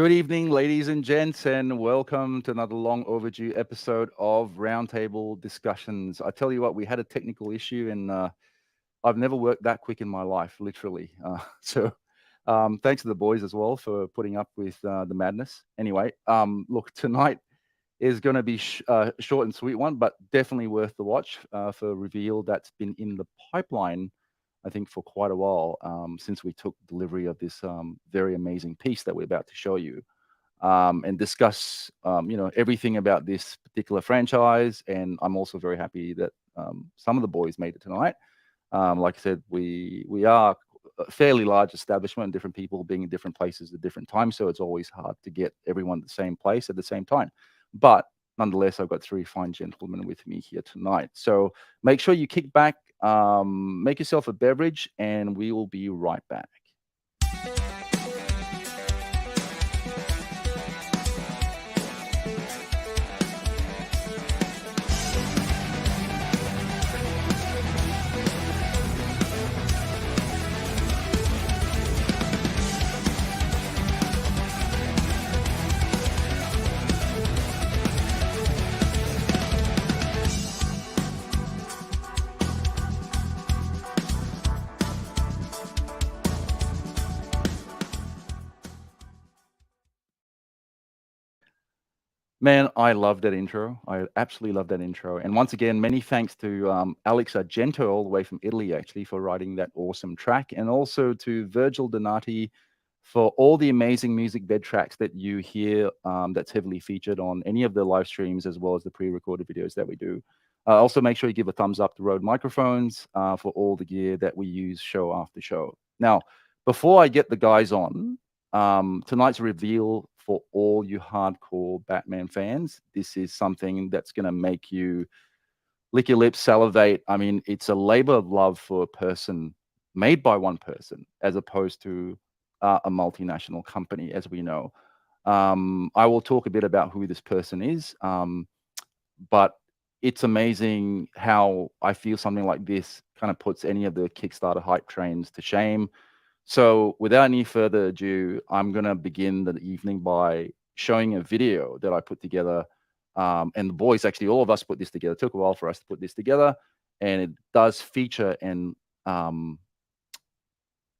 Good evening, ladies and gents, and welcome to another long overdue episode of Roundtable Discussions. I tell you what, we had a technical issue, and I've never worked that quick in my life, literally. Thanks to the boys as well for putting up with the madness. Anyway, look, tonight is going to be a short and sweet one, but definitely worth the watch for a reveal that's been in the pipeline, I think, for quite a while since we took delivery of this very amazing piece that we're about to show you and discuss, everything about this particular franchise. And I'm also very happy that some of the boys made it tonight. Like I said, we are a fairly large establishment, different people being in different places at different times, so it's always hard to get everyone at the same place at the same time. But nonetheless, I've got three fine gentlemen with me here tonight. So make sure you kick back, make yourself a beverage, and we will be right back. Man, I love that intro. I absolutely love that intro. And once again, many thanks to Alex Argento, all the way from Italy, actually, for writing that awesome track. And also to Virgil Donati for all the amazing music bed tracks that you hear that's heavily featured on any of the live streams, as well as the pre-recorded videos that we do. Also, make sure you give a thumbs up to Rode Microphones for all the gear that we use show after show. Now, before I get the guys on, tonight's reveal for all you hardcore Batman fans, this is something that's going to make you lick your lips, salivate. I mean, it's a labor of love for a person made by one person, as opposed to a multinational company, as we know. I will talk a bit about who this person is, but it's amazing how I feel something like this kind of puts any of the Kickstarter hype trains to shame. So without any further ado, I'm going to begin the evening by showing a video that I put together. And the boys, actually, all of us put this together. It took a while for us to put this together. And it does feature and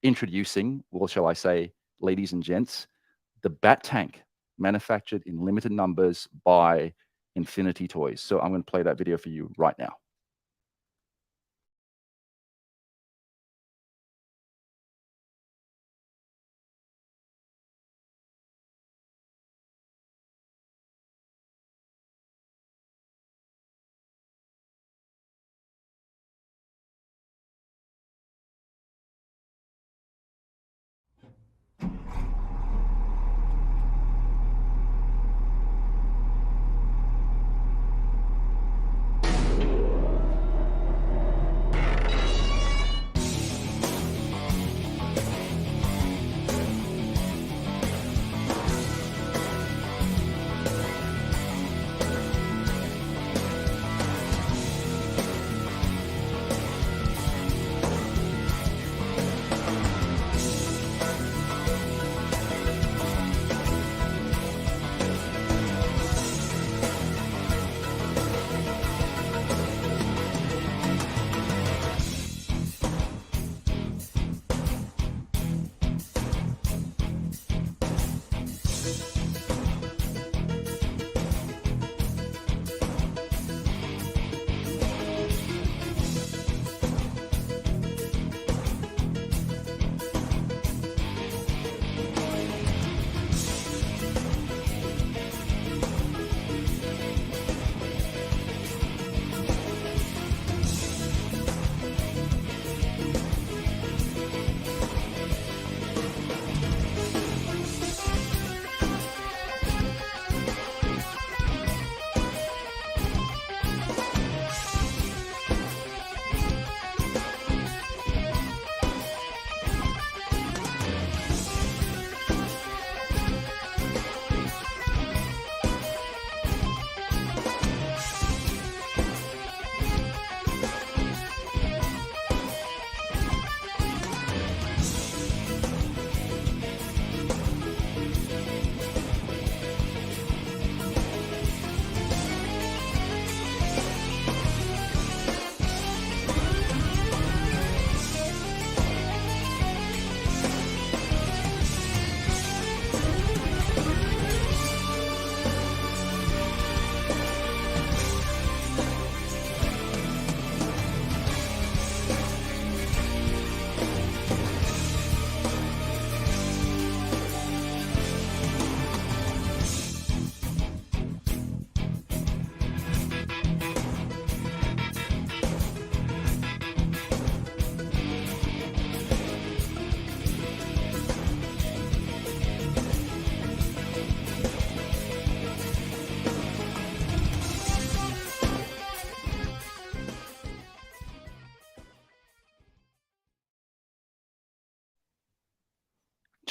introducing, well, shall I say, ladies and gents, the Bat Tank, manufactured in limited numbers by Infinity Toys. So I'm going to play that video for you right now.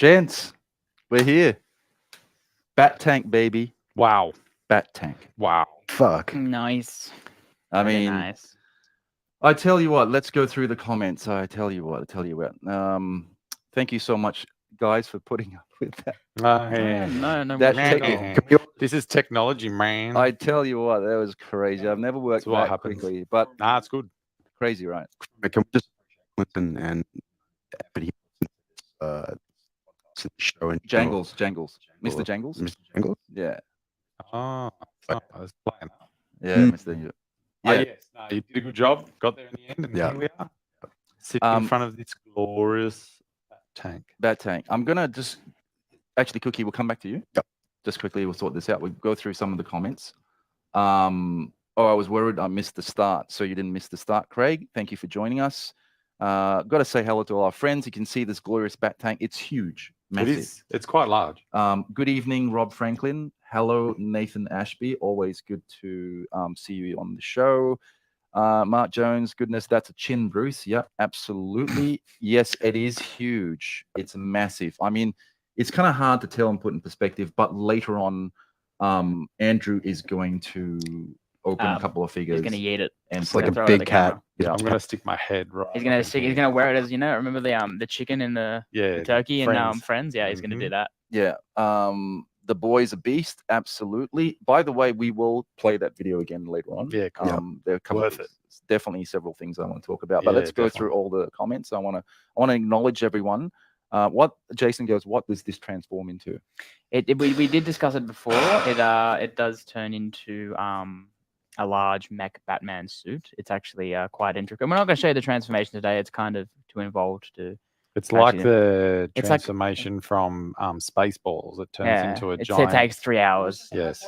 Gents, we're here. Bat tank, baby. Wow. Bat tank. Wow. Fuck. Nice. I Very mean, nice. I tell you what, let's go through the comments. I tell you what. Thank you so much, guys, for putting up with that. No, That worries at all. This is technology, man. I tell you what, that was crazy. I've never worked That's what that happens. quickly, but Nah, it's good. crazy, right? Can we just listen and everybody to the show and Jangles, Mr. Jangles. Mr. Jangles? Yeah, Oh, I was playing. yeah, Mr. Yeah. Yeah. Yes. No, you did a good job. Got there in the end, and Yeah. here we are. Sitting in front of this glorious tank. Bat tank. I'm gonna just actually, Cookie, we'll come back to you. Yep. Just quickly, we'll sort this out. We'll go through some of the comments. I was worried I missed the start. So you didn't miss the start, Craig. Thank you for joining us. Got to say hello to all our friends. You can see this glorious bat tank. It's huge, massive. It is. It's quite large. Good evening, Rob Franklin. Hello, Nathan Ashby. Always good to see you on the show. Mark Jones, goodness, that's a chin, Bruce. Yep, absolutely. Yes, it is huge. It's massive. I mean, it's kind of hard to tell and put in perspective, but later on, Andrew is going to open a couple of figures. He's gonna yeet it. And It's like a throw it at big the cat. camera. Yeah. I'm gonna stick my head right. He's gonna up in stick. here. He's gonna wear it as remember the chicken and the Yeah. turkey and Friends. Friends. Yeah, he's gonna do that. Yeah. The boy's a beast. Absolutely. By the way, we will play that video again later on. Yeah, cool. There are a couple Worth of, it. definitely several things I want to talk about. But Yeah, let's go through all the comments. I want to acknowledge everyone. What Jason goes, what does this transform into? We did discuss it before. It does turn into a large mech Batman suit. It's actually quite intricate. We're not going to show you the transformation today. It's kind of too involved to. It's like Actually, the it's like- transformation from Spaceballs. It turns Yeah, into a it giant. takes 3 hours. Yes.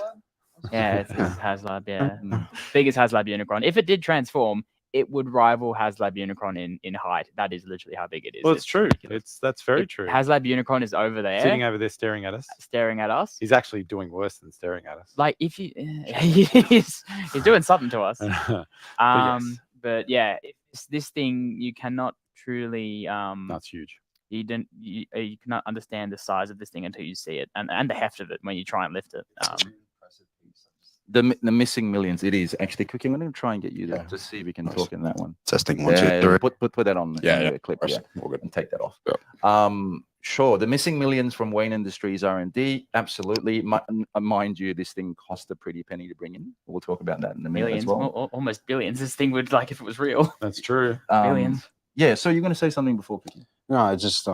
Yeah, it's HasLab. Yeah, biggest HasLab Unicron. If it did transform, it would rival HasLab Unicron in height. That is literally how big it is. Well, it's true. ridiculous. That's very true. HasLab Unicron is over there, Sitting over there staring at us. staring at us. He's actually doing worse than staring at us. Like if you, he's doing something to us. yes. But yeah, this thing you cannot truly That's huge. you cannot understand the size of this thing until you see it and the heft of it when you try and lift it. The missing millions. It is actually cooking. I'm going to try and get you to Yeah. just see if we can Nice. talk in that one. Testing 1, 2, Yeah, 3. put that on the clip. Yeah, All good. and take that off. Yeah. Sure. The missing millions from Wayne Industries R&D. Absolutely. Mind you, this thing cost a pretty penny to bring in. We'll talk about that in a minute Millions, as well. almost billions. This thing would like if it was real. That's true. Billions. Yeah. So you're going to say something before cooking? No, it's just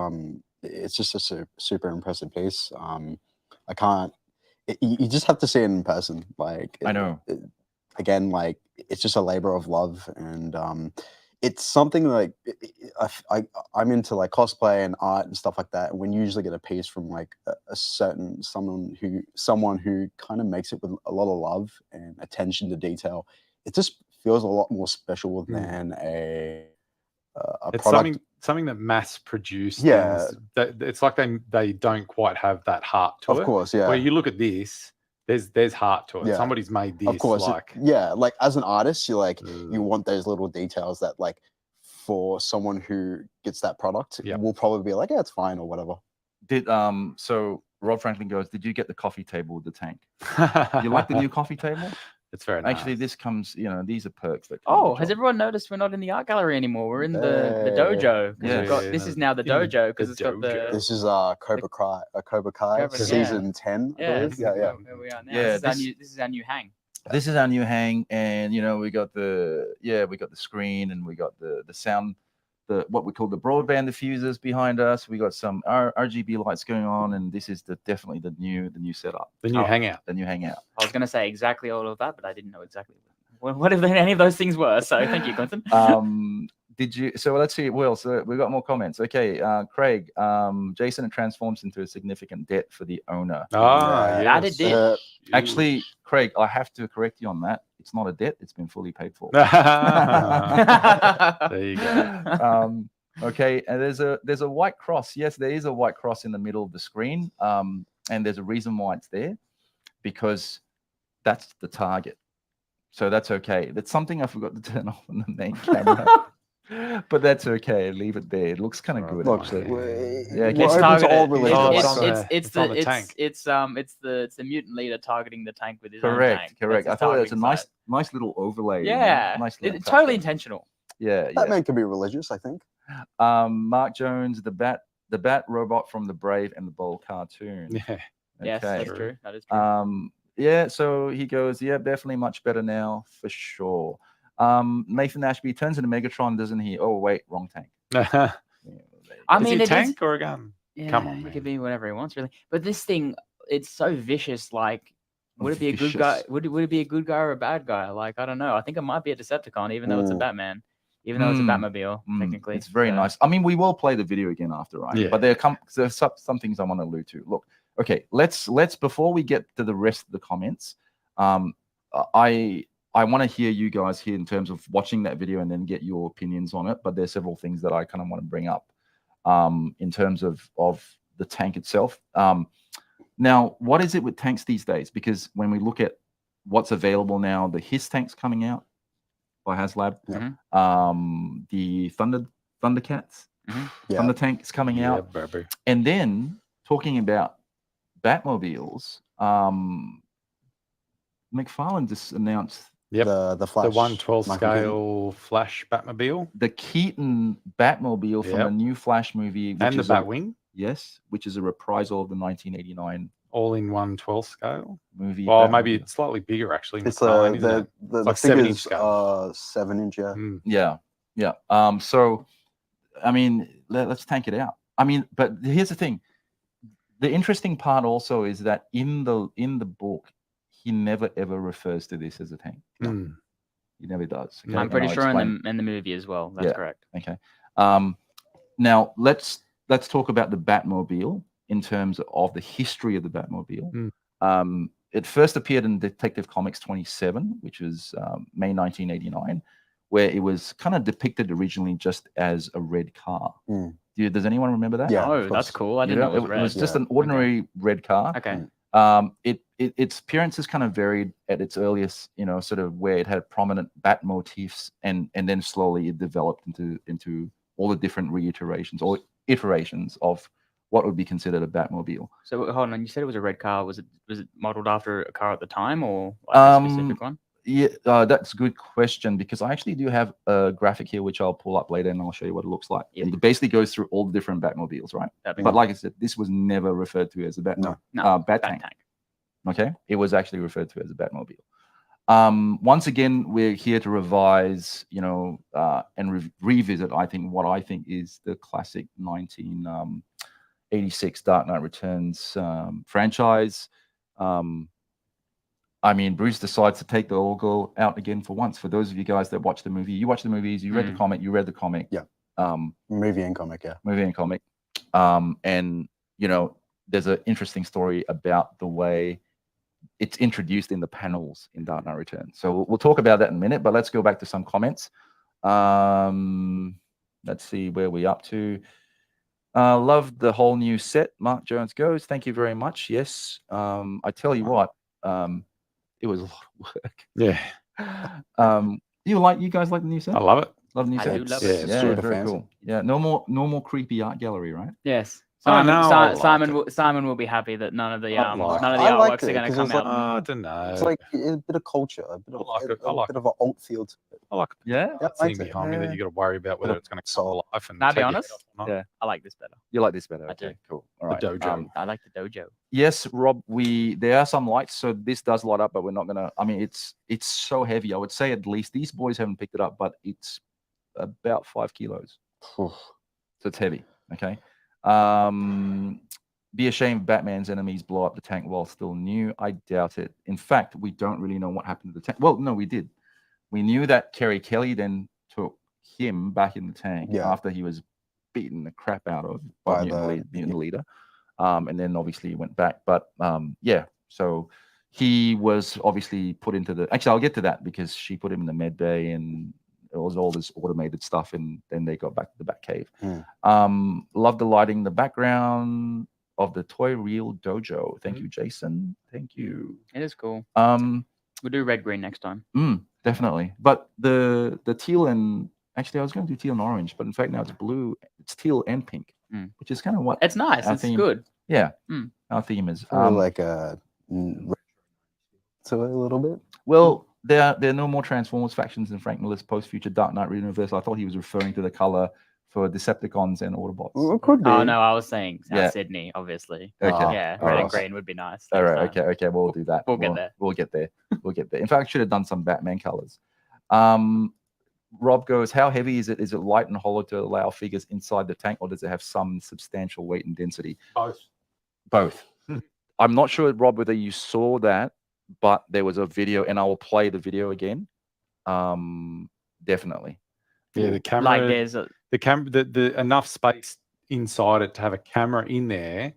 a super impressive piece. I can't. You just have to see it in person. Like I know. Again, like it's just a labor of love, and it's something like I'm into like cosplay and art and stuff like that. And when you usually get a piece from like someone who kind of makes it with a lot of love and attention to detail, it just feels a lot more special than a It's product. something that mass produced. Yeah. It's like they don't quite have that heart to it. Of course, yeah. Where you look at this, there's heart to it. Yeah. Somebody's made this. Of course, like like as an artist, you want those little details that like for someone who gets that product will probably be like, yeah, it's fine or whatever. So Rob Franklin goes, did you get the coffee table with the tank? You like the new coffee table? It's very nice. Actually, this comes, these are perks that come Oh, with has the job. everyone noticed we're not in the art gallery anymore? We're in the dojo. 'Cause Yeah. we've got, this is now the In the- dojo because the it's got the dojo. This is Cobra Kai, Cobra, season 10. I yeah, believe. Yeah. where we are now. Yeah, this is our new hang. This is our new hang, and we got the screen, and we got the sound, what we call the broadband diffusers behind us. We got some RGB lights going on, and this is definitely the new setup. The new hangout. The new hangout. I was going to say exactly all of that, but I didn't know exactly what if any of those things were. So thank you, Quentin. Did you? So let's see. Will, so we got more comments. Okay, Craig. Jason, it transforms into a significant debt for the owner. Ah, That yes. it did. Actually, Craig, I have to correct you on that. It's not a debt. It's been fully paid for. There you go. Okay, and there's a white cross. Yes, there is a white cross in the middle of the screen. And there's a reason why it's there, because that's the target. So that's okay. That's something I forgot to turn off on the main camera. But that's okay. Leave it there. It looks kind of Oh, good, Look, actually. we're Yeah, open to all targeted. religions. Oh, It's on the- it's on the tank. it's the mutant leader targeting the tank with his own Correct, tank. correct. That's I his thought it was a targeting site. nice little overlay. you know, Yeah, nice little it's touch totally there. intentional. Yeah, yeah. Batman can be religious, I think. Mark Jones, the bat robot from the Brave and the Bold cartoon. Yeah. Yes, Okay. that's true. That is true. Yeah, so he goes, yeah, definitely much better now for sure. Nathan Ashby turns into Megatron, doesn't he? Oh wait, wrong tank. Yeah, I Is mean, he a it tank is. or a gun? Yeah, Come on, he man. could be whatever he wants, really. But this thing, it's so vicious. Like, would it be a good guy? Vicious. Would it be a good guy or a bad guy? Like, I don't know. I think it might be a Decepticon, even though it's a Mm. Batman, even though it's a Mm, Batmobile, technically. It's very So- nice. I mean, we will play the video again after, right? Yeah. But there's some things I want to allude to. Look, okay, let's before we get to the rest of the comments, I want to hear you guys here in terms of watching that video and then get your opinions on it. But there's several things that I kind of want to bring up in terms of the tank itself. Now, what is it with tanks these days? Because when we look at what's available now, the HISS tank's coming out by HasLab. The Thundercats, Yeah. Thunder tank is coming Yeah, out. baby. And then talking about Batmobiles, McFarlane just announced Yep. The Flash. The 1/12 Michael Keaton. scale Flash Batmobile the Keaton Batmobile from Yep. the new Flash movie, which and the is Batwing, yes, which is a reprisal of the 1989 all in 1/12 scale. movie. Well, maybe Batmobile. it's slightly bigger actually. It's McFarlane, isn't it? the like 7-inch figures scale. are 7-inch. Yeah. Mm. Yeah. So, I mean, let's tank it out. I mean, but here's the thing. The interesting part also is that in the book, he never ever refers to this as a tank. Mm. He never does. Okay? I'm And pretty I'll sure explain. in the movie as well. That's Yeah. correct. Okay. Now let's talk about the Batmobile in terms of the history of the Batmobile. It first appeared in Detective Comics 27, which was May 1989, where it was kind of depicted originally just as a red car. Does anyone remember that? Yeah. Oh, of that's course. cool. I You didn't know know, it was red. was just Yeah. an ordinary red car. Okay. Its appearances kind of varied at its earliest, sort of where it had prominent bat motifs, and then slowly it developed into all the different reiterations or iterations of what would be considered a Batmobile. So hold on, you said it was a red car. Was it modeled after a car at the time, or like a specific one? Yeah, that's a good question, because I actually do have a graphic here which I'll pull up later and I'll show you what it looks like. Yep. It basically goes through all the different Batmobiles, right? But like I said, this was never referred to as a Bat tank. Okay, it was actually referred to as a Batmobile. Once again, we're here to revise, and revisit, I think, what I think is the classic 1986 Dark Knight Returns franchise. I mean, Bruce decides to take the logo out again for once. For those of you guys that watch the movie, you watch the movies, you read the comic, you read the comic. Yeah. Movie and comic, yeah. Movie and comic. And, there's an interesting story about the way it's introduced in the panels in Dark Knight Returns. So we'll talk about that in a minute, but let's go back to some comments. Let's see where we're up to. Love the whole new set. Mark Jones goes, thank you very much. Yes. I tell you what, it was a lot of work. Yeah. You guys like the new set? I love it. Love the new I set. do love Yeah, it. it's Yeah, super very fancy. cool. Yeah, no more creepy art gallery, right? Yes. Oh, no, I like Simon will be happy that none of the I like artworks it, are going to 'cause come it's like- out. I don't know. It's like a bit of culture, a bit of, I like it. a bit of an alt feel to it. I like Yeah. Yeah, thing I behind me that you got to worry about whether it's going to Soul. come alive and Now, to be take your head honest, off or not. Yeah. I like this better. You like this better? I do. Okay, cool. All The right. dojo. I like the dojo. Yes, Rob, there are some lights, so this does light up, but we're not gonna. I mean, it's so heavy. I would say at least these boys haven't picked it up, but it's about 5 kilos, so it's heavy. Okay. Be ashamed Batman's enemies blow up the tank while still new. I doubt it. In fact, we don't really know what happened to the tank. Well, no, we did. We knew that Kerry Kelly then took him back in the tank after he was beaten the crap out of by mutant leader. And then obviously he went back. But so he was obviously put into the. Actually, I'll get to that because she put him in the med bay and it was all this automated stuff. And then they got back to the Batcave. Love the lighting in the background of the Toy Reel Dojo. Thank you, Jason. Thank you. It is cool. We'll do red green next time. Definitely. But the teal and Actually, I was going to do teal and orange, but in fact now it's blue. It's teal and pink, which is kind of what It's nice. our It's theme- good. Yeah, Mm. our theme is. Probably like a to it a little bit. Well, there are no more Transformers factions in Frank Miller's post-future Dark Knight universe. I thought he was referring to the color for Decepticons and Autobots. Well, it could be. Oh no, I was saying South Yeah. Sydney, obviously. Okay. Yeah, All red right. and green would be nice. All next right. time. Okay. We'll do that. We'll get there. We'll get there. We'll get there. In fact, I should have done some Batman colors. Rob goes, how heavy is it? Is it light and hollow to allow figures inside the tank, or does it have some substantial weight and density? Both. I'm not sure, Rob, whether you saw that, but there was a video, and I will play the video again. Definitely. Yeah, the camera. Like there's a the camera, the enough space inside it to have a camera in there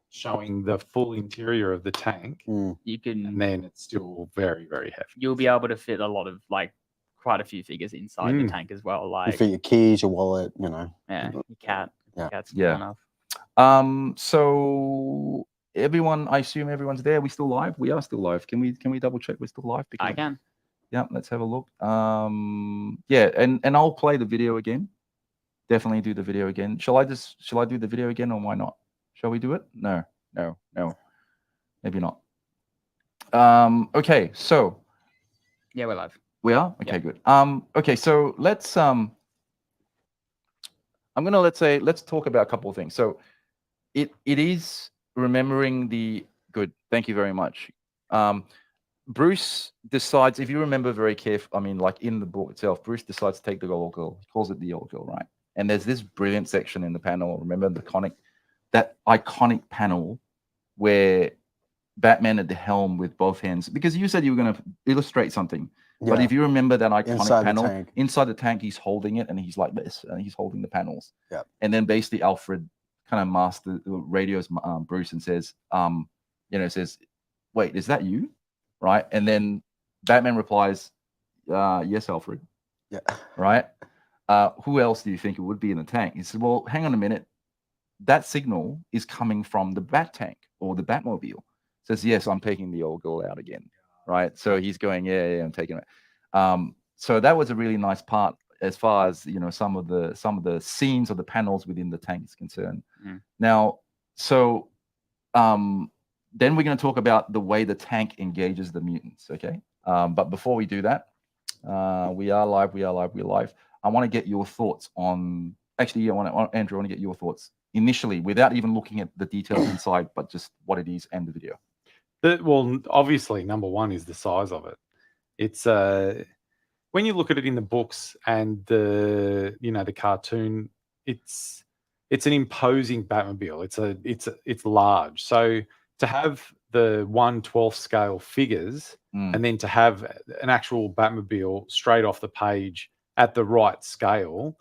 showing the full interior of the tank, you and can then it's still very, very heavy. you'll be able to fit a lot of like quite a few figures inside the tank as well. You Like fit your keys, your wallet, you know. yeah, your cat. Yeah. Cat's small Yeah. enough. So everyone, I assume everyone's there. Are we still live? We are still live. Can we double check we're still live? I can. Yeah, let's have a look. Yeah, and I'll play the video again. Definitely do the video again. Shall I do the video again, or why not? Shall we do it? No. Maybe not. Okay, so Yeah, we're live. we are? Okay, Yeah. good. Okay, so let's let's talk about a couple of things. So it is remembering the good. Thank you very much. Bruce decides, if you remember very carefully, I mean, like in the book itself, Bruce decides to take the old girl. He calls it the old girl, right? And there's this brilliant section in the panel. Remember that iconic panel where Batman at the helm with both hands, because you said you were going to illustrate something. But if you remember that iconic Inside the panel, tank. inside the tank, he's holding it and he's like this, and he's holding the panels. Yeah. And then basically Alfred kind of radios Bruce and says, says, wait, is that you? Right. And then Batman replies, yes, Alfred. Yeah. Right. Who else do you think it would be in the tank? He said, well, hang on a minute. That signal is coming from the Bat tank or the Batmobile. Says, yes, I'm taking the old girl out again. Right. So he's going, yeah, I'm taking it. So that was a really nice part as far as, some of the scenes or the panels within the tank is concerned. Now, so then we're going to talk about the way the tank engages the mutants. Okay. But before we do that, we are live. I want to get your thoughts on, actually, Andrew, I want to get your thoughts initially without even looking at the details inside, but just what it is and the video. Well, obviously, number one is the size of it. It's when you look at it in the books and the cartoon, it's an imposing Batmobile. It's large. So to have the 1/12 scale figures and then to have an actual Batmobile straight off the page at the right scale,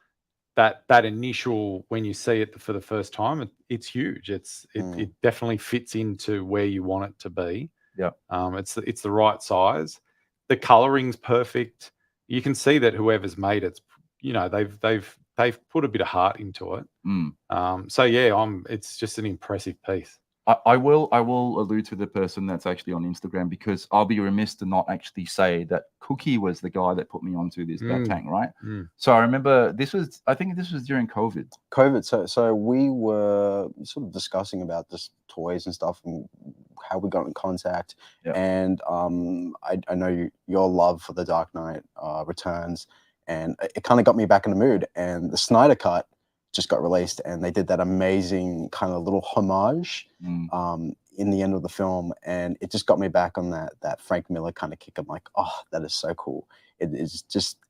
that initial, when you see it for the first time, it's huge. It definitely fits into where you want it to be. Yeah. It's the right size. The coloring's perfect. You can see that whoever's made it, they've put a bit of heart into it. So yeah, it's just an impressive piece. I will allude to the person that's actually on Instagram, because I'll be remiss to not actually say that Cookie was the guy that put me onto this Bat tank, right? So I remember I think this was during COVID. So we were sort of discussing about just toys and stuff and how we got in contact. Yeah. And I know your love for the Dark Knight Returns, and it kind of got me back in the mood. And the Snyder Cut just got released, and they did that amazing kind of little homage in the end of the film, and it just got me back on that Frank Miller kind of kick. I'm like, oh, that is so cool. It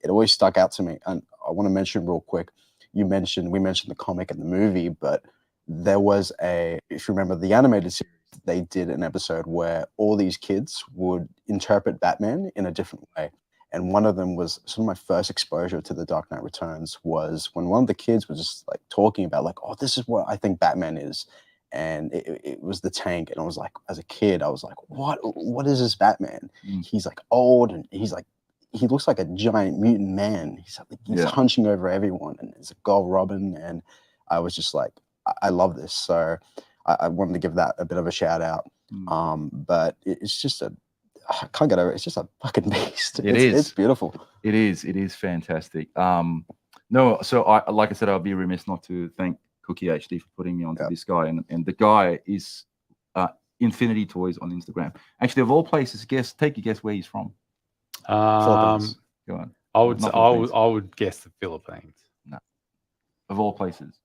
always stuck out to me. And I want to mention real quick, we mentioned the comic and the movie, but there was if you remember the animated series, they did an episode where all these kids would interpret Batman in a different way. And one of them was sort of my first exposure to the Dark Knight Returns, was when one of the kids was just like talking about like, oh, this is what I think Batman is. And it was the tank. And I was like, as a kid, I was like, what is this Batman? He's like old, and he looks like a giant mutant man. He's hunching over everyone, and it's a gold Robin. And I was just like, I love this. So I wanted to give that a bit of a shout out. But it's just a I can't get over it. It's just a fucking beast. It It's is. beautiful. It is fantastic. No, so like I said, I'll be remiss not to thank Cookie actually for putting me onto this guy, and the guy is Infinity Toys on Instagram. Actually, of all places, take a guess where he's from. Philippines. Go on. I would Not I would Philippines. I would guess the Philippines. No. Of all places,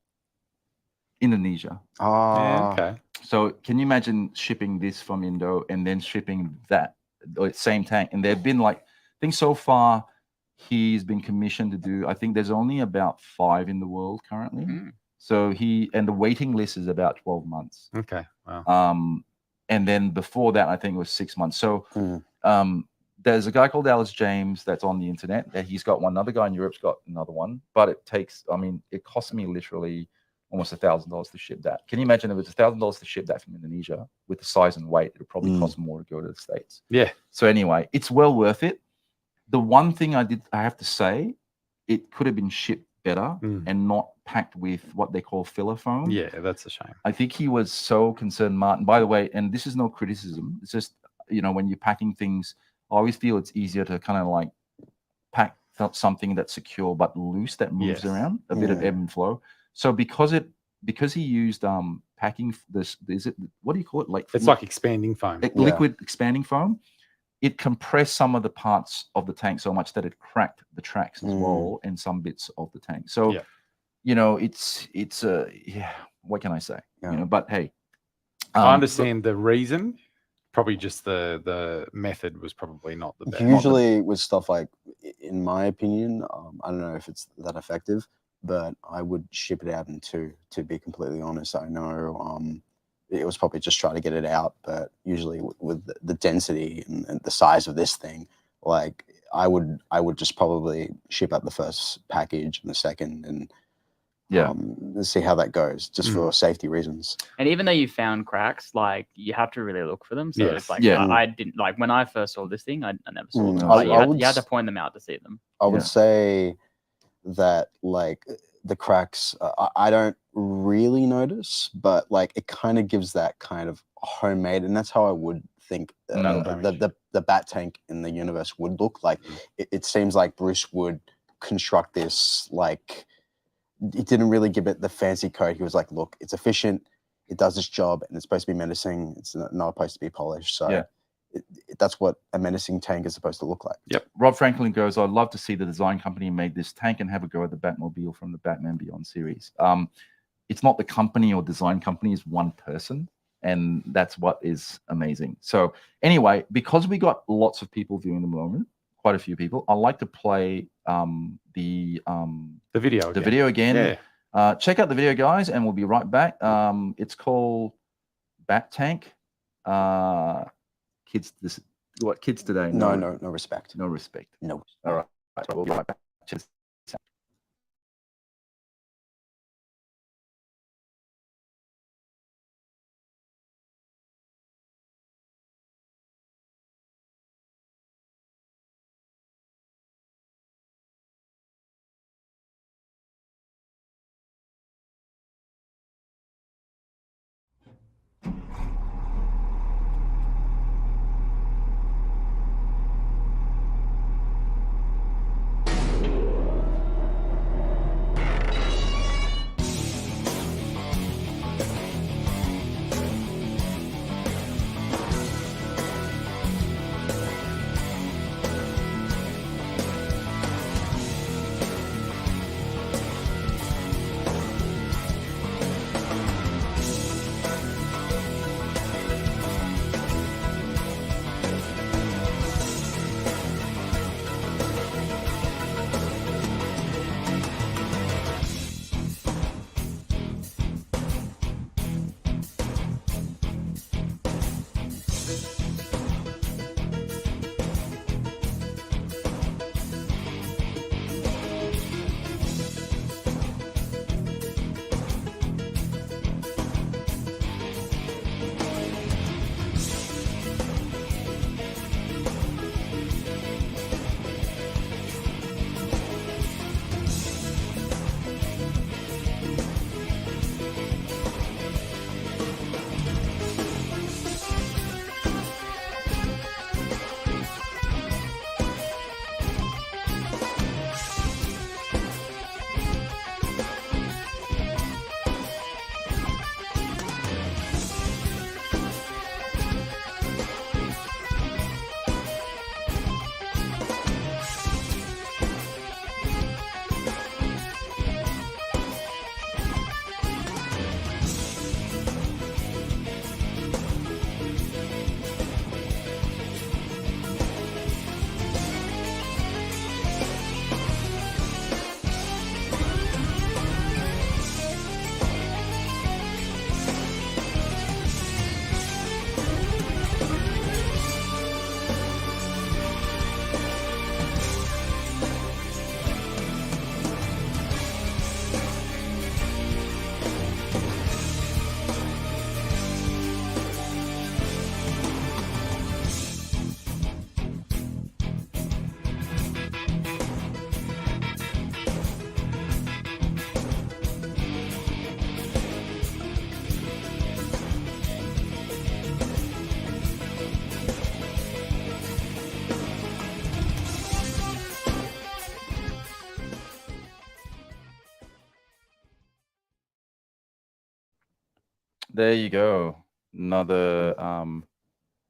Indonesia. Yeah, okay. So can you imagine shipping this from Indo and then shipping that same tank? And there've been like, I think so far he's been commissioned to do, I think there's only about 5 in the world currently. So and the waiting list is about 12 months. Okay. Wow. And then before that, I think it was 6 months. So there's a guy called Alice James that's on the internet, that he's got one. Another guy in Europe's got another one, but it cost me literally almost $1,000 to ship that. Can you imagine if it's $1,000 to ship that from Indonesia with the size and weight? It would probably cost more to go to the States. Yeah. So anyway, it's well worth it. The one thing I have to say, it could have been shipped better and not packed with what they call filler foam. Yeah, that's a shame. I think he was so concerned, Martin. By the way, and this is no criticism. It's just, when you're packing things, I always feel it's easier to kind of like pack something that's secure but loose, that moves around, a bit of ebb and flow. So because he used packing what do you call it? Like it's like expanding foam. Liquid expanding foam. It compressed some of the parts of the tank so much that it cracked the tracks as well and some bits of the tank. So it's what can I say? But hey, I understand the reason. Probably just the method was probably not the best. Usually with stuff like, in my opinion, I don't know if it's that effective, but I would ship it out in 2, to be completely honest. I know it was probably just trying to get it out, but usually with the density and the size of this thing, like I would just probably ship out the first package and the second, and see how that goes, just for safety reasons. And even though you found cracks, like you have to really look for them. So it's like I didn't, like when I first saw this thing, I never saw them. You had to point them out to see them. I would say that like the cracks, I don't really notice, but like it kind of gives that kind of homemade, and that's how I would think the bat tank in the universe would look like. It seems like Bruce would construct this like. He didn't really give it the fancy coat. He was like, look, it's efficient, it does its job, and it's supposed to be menacing. It's not supposed to be polished. So that's what a menacing tank is supposed to look like. Yep. Rob Franklin goes, I'd love to see the design company made this tank and have a go at the Batmobile from the Batman Beyond series. It's not the company or design company, it's one person. And that's what is amazing. So anyway, because we got lots of people viewing the moment, quite a few people, I'd like to play the video again. Check out the video, guys, and we'll be right back. It's called Bat Tank. Kids today? No respect. No respect. No. All right. We'll be right back. Cheers. There you go. Another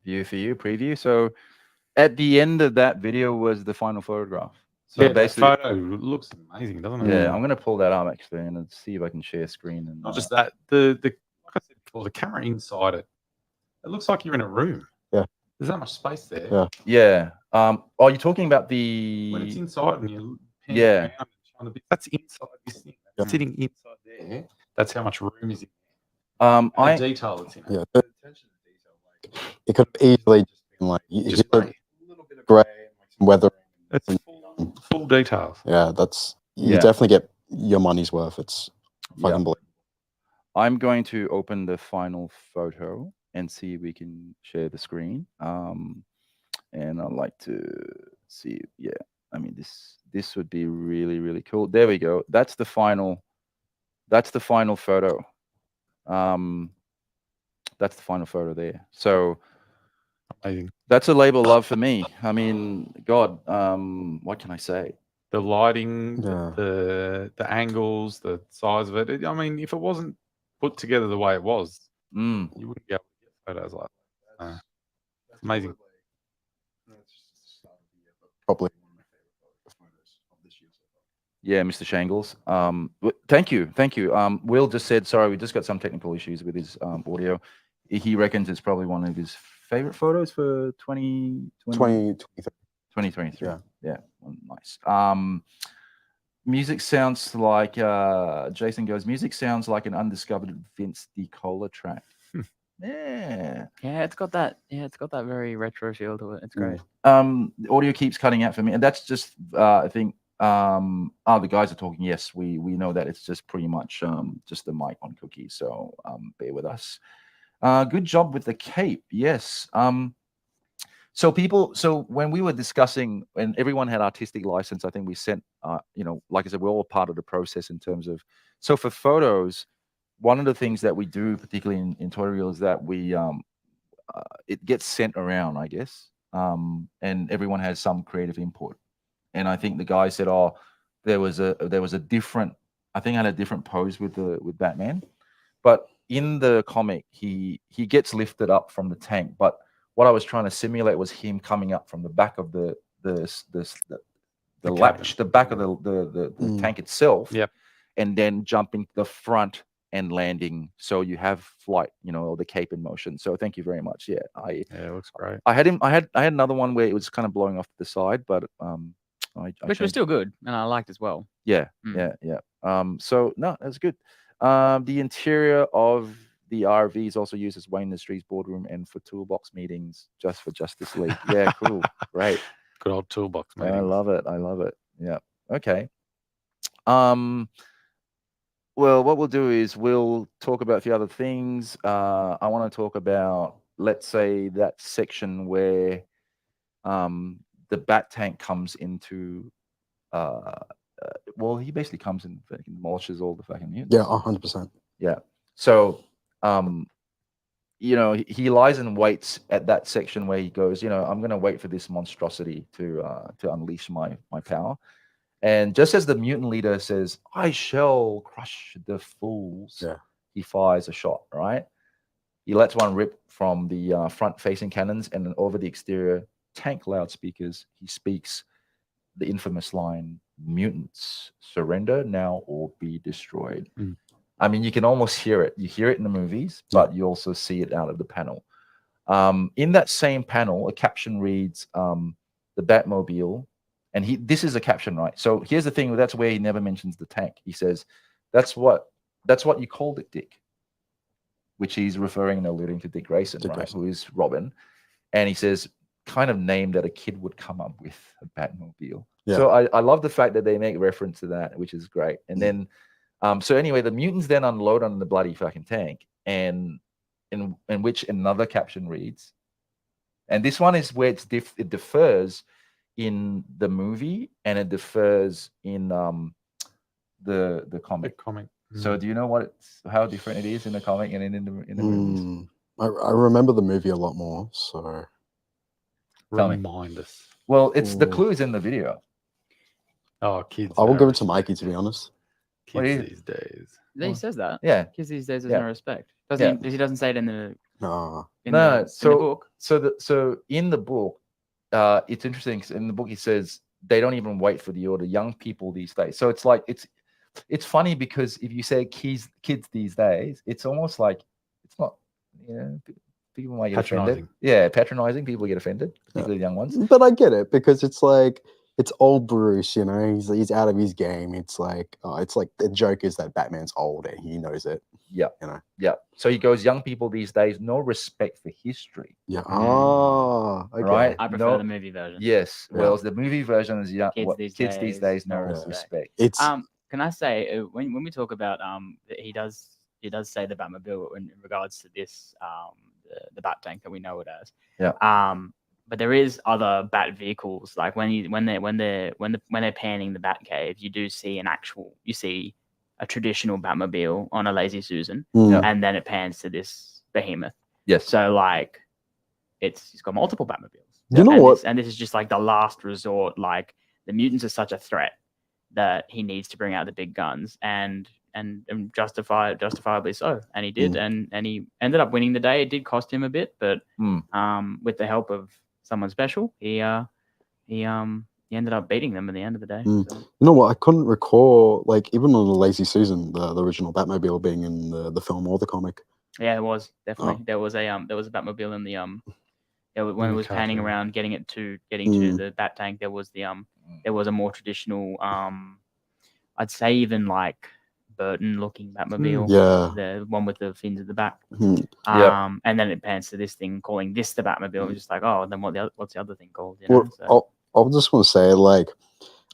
view for you, preview. So at the end of that video was the final photograph. So Yeah, that basically, photo looks amazing, doesn't it? yeah, I'm going to pull that up actually and see if I can share screen. And Not just that, the like I said before, the camera inside it, it looks like you're in a room. Yeah. There's that much space there. Yeah. yeah. Are you talking about When it's the? inside and you're panning Yeah. around and trying to be, that's inside this thing. Yeah. Sitting inside there, that's how much room is in I there. The detail that's in it. Yeah, the attention to detail. Like it could have easily just been like Just a grey. little bit of gray, and like some weather. It's full details. Yeah, that's you Yeah. definitely get your money's worth. It's Yeah. fucking believable. I'm going to open the final photo and see if we can share the screen. And I'd like to see. Yeah, I mean this would be really, really cool. There we go. That's the final. That's the final photo. That's the final photo there. So Amazing. that's a labor of love for me. I mean, God, what can I say? The lighting, Yeah. the angles, the size of it. I mean, if it wasn't put together the way it was, Mm. you wouldn't be able to get photos like that. It's amazing. Probably one of my favorite photos of this year so far. Yeah, Mr. Shangles. Thank you, thank you. Will just said, sorry, we just got some technical issues with his audio. He reckons it's probably one of his favorite photos for 2023. 2023. Yeah, nice. Music sounds like Jason goes. Music sounds like an undiscovered Vince DiCola track. Yeah. Yeah, it's got that. Yeah, it's got that very retro feel to it. It's great. The audio keeps cutting out for me, and that's just I think the guys are talking. Yes, we know that it's just pretty much just the mic on cookie. So bear with us. Good job with the cape. Yes. So when we were discussing, and everyone had artistic license, I think we sent, like I said, we're all part of the process in terms of, so for photos, one of the things that we do, particularly in tutorials, is that we, it gets sent around, I guess, and everyone has some creative input. And I think the guy said, oh, there was a different, I think I had a different pose with Batman, but in the comic, he gets lifted up from the tank, but what I was trying to simulate was him coming up from the back of the latch, the back of the tank itself, Yep. and then jumping to the front and landing. So you have flight, the cape in motion. So thank you very much. Yeah, it looks great. I had another one where it was kind of blowing off to the side, but Which was still good, and I liked as well. Yeah. So no, that's good. The interior of the RV is also used as Wayne Industries boardroom and for toolbox meetings, just for Justice League. Yeah, cool, great. Good old toolbox meetings. I love it. Yeah. Okay. Well, what we'll do is we'll talk about a few other things. I want to talk about, let's say, that section where the bat tank comes into. Well, he basically comes in and demolishes all the fucking mutants. Yeah, 100%. Yeah. So, he lies and waits at that section where he goes, I'm going to wait for this monstrosity to unleash my power. And just as the mutant leader says, I shall crush the fools, he fires a shot, right? He lets one rip from the front-facing cannons, and then over the exterior tank loudspeakers, he speaks the infamous line, mutants, surrender now or be destroyed. Mm. I mean, you can almost hear it. You hear it in the movies, but you also see it out of the panel. In that same panel, a caption reads, the Batmobile, and this is a caption, right? So here's the thing, that's where he never mentions the tank. He says, that's what you called it, Dick, which he's referring and alluding to Dick Grayson, right? Who is Robin. And he says, kind of name that a kid would come up with, a Batmobile. Yeah. So I love the fact that they make reference to that, which is great. And then, so anyway, the mutants then unload on the bloody fucking tank, and in which another caption reads, and this one is where it differs in the movie and it differs in the comic. So do you know how different it is in the comic and in the movies? I remember the movie a lot more, so remind us. Well, it's the clues in the video. Oh, kids! I will give it to Mikey, to be honest. What do Kids you- these days. He says that. Yeah. Kids these days there's Yeah. no respect. Doesn't Yeah. he doesn't say it in the No. No, in the so book. so in the book, it's interesting 'cause in the book it says they don't even wait for the order. Young people these days. So it's like it's funny because if you say kids these days, it's almost like it's not, people might get offended. Patronizing. Yeah, patronizing. People get offended, particularly young ones. But I get it because it's like it's old Bruce, you know. He's out of his game. It's like the joke is that Batman's old and he knows it. Yeah, You know. yeah. So he goes, young people these days, no respect for history. Yeah. Oh, okay. Right. I prefer No- the movie version. Yes. Yeah. Well, the movie version is young. Kids these Kids these days, days, no no respect. It's Can I say when we talk about that he does say the Batmobile in regards to this the Bat tank that we know it as. Yeah. But there is other Bat vehicles like when they're panning the Bat Cave, you do see you see a traditional Batmobile on a Lazy Susan, mm, and then it pans to this behemoth. Yes. So like it's got multiple Batmobiles. You know and what? This is just like the last resort. Like the mutants are such a threat that he needs to bring out the big guns and justifiably so. And he did, and he ended up winning the day. It did cost him a bit, but with the help of someone special, he ended up beating them at the end of the day. Mm. So. You know what? I couldn't recall, like, even on the Lazy Susan, the original Batmobile being in the film or the comic. Yeah, it was definitely there was a Batmobile in the when it was panning cartoon. around getting to the Bat tank. There was there was a more traditional I'd say even like Burton looking Batmobile. Yeah. The one with the fins at the back. Mhm. And then it pans to this thing, calling this the Batmobile. It was just like, oh, then what's the other thing called? You know? Well, I'll just want to say, like,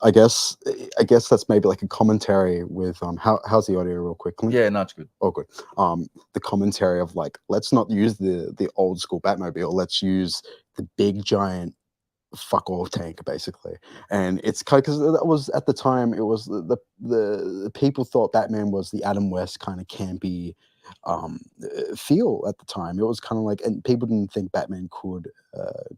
I guess that's maybe like a commentary with how's the audio real quick? Yeah, no, it's good. Oh, good. The commentary of like, let's not use the old school Batmobile. Let's use the big giant fuck all tank, basically. And it's kind of because that was at the time, it was the people thought Batman was the Adam West kind of campy feel at the time. It was kind of like, and people didn't think Batman could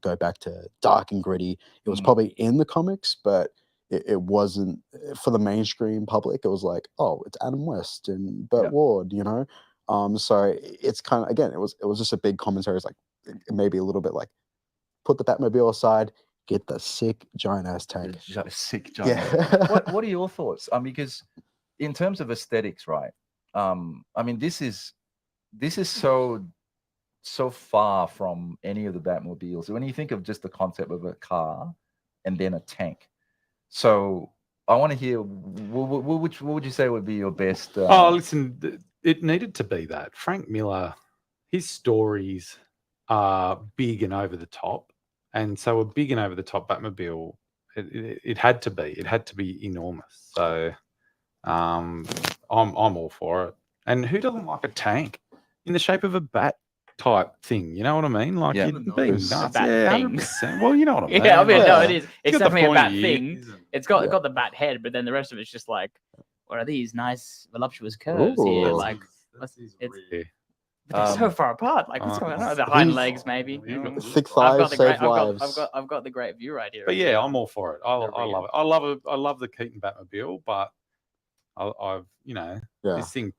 go back to dark and gritty. It was probably in the comics, but it wasn't for the mainstream public. It was like, oh, it's Adam West and Burt Ward, you know. So it's kind of, again, it was just a big commentary. It's like maybe a little bit like, put the Batmobile aside, get the sick giant ass tank. Sick giant. Yeah. What are your thoughts? I mean, because in terms of aesthetics, right? I mean, this is so far from any of the Batmobiles. When you think of just the concept of a car and then a tank, so I want to hear what would you say would be your best? Listen, it needed to be that. Frank Miller, his stories are big and over the top, and so a big and over the top Batmobile, it had to be enormous. So I'm all for it. And who doesn't like a tank in the shape of a bat type thing? You know what I mean? Like Yeah. you'd be nuts. A bat Yeah, thing. 100%. Well, you know what I mean. Yeah, I mean, no, Like, it is. it's It's got the definitely a bat pointy thing. ears and- It's got the bat head, but then the rest of it's just like, what are these nice voluptuous curves here? Ooh. Like, That's his it's- rear. but they're so far apart. Like, what's going on? The hind legs, maybe. You've got Thick I've got thighs the save great. lives. I've got the great view right here. But of yeah, the, I'm all for it. I the love rear. it. I love the Keaton Batmobile, but I've Yeah. this thing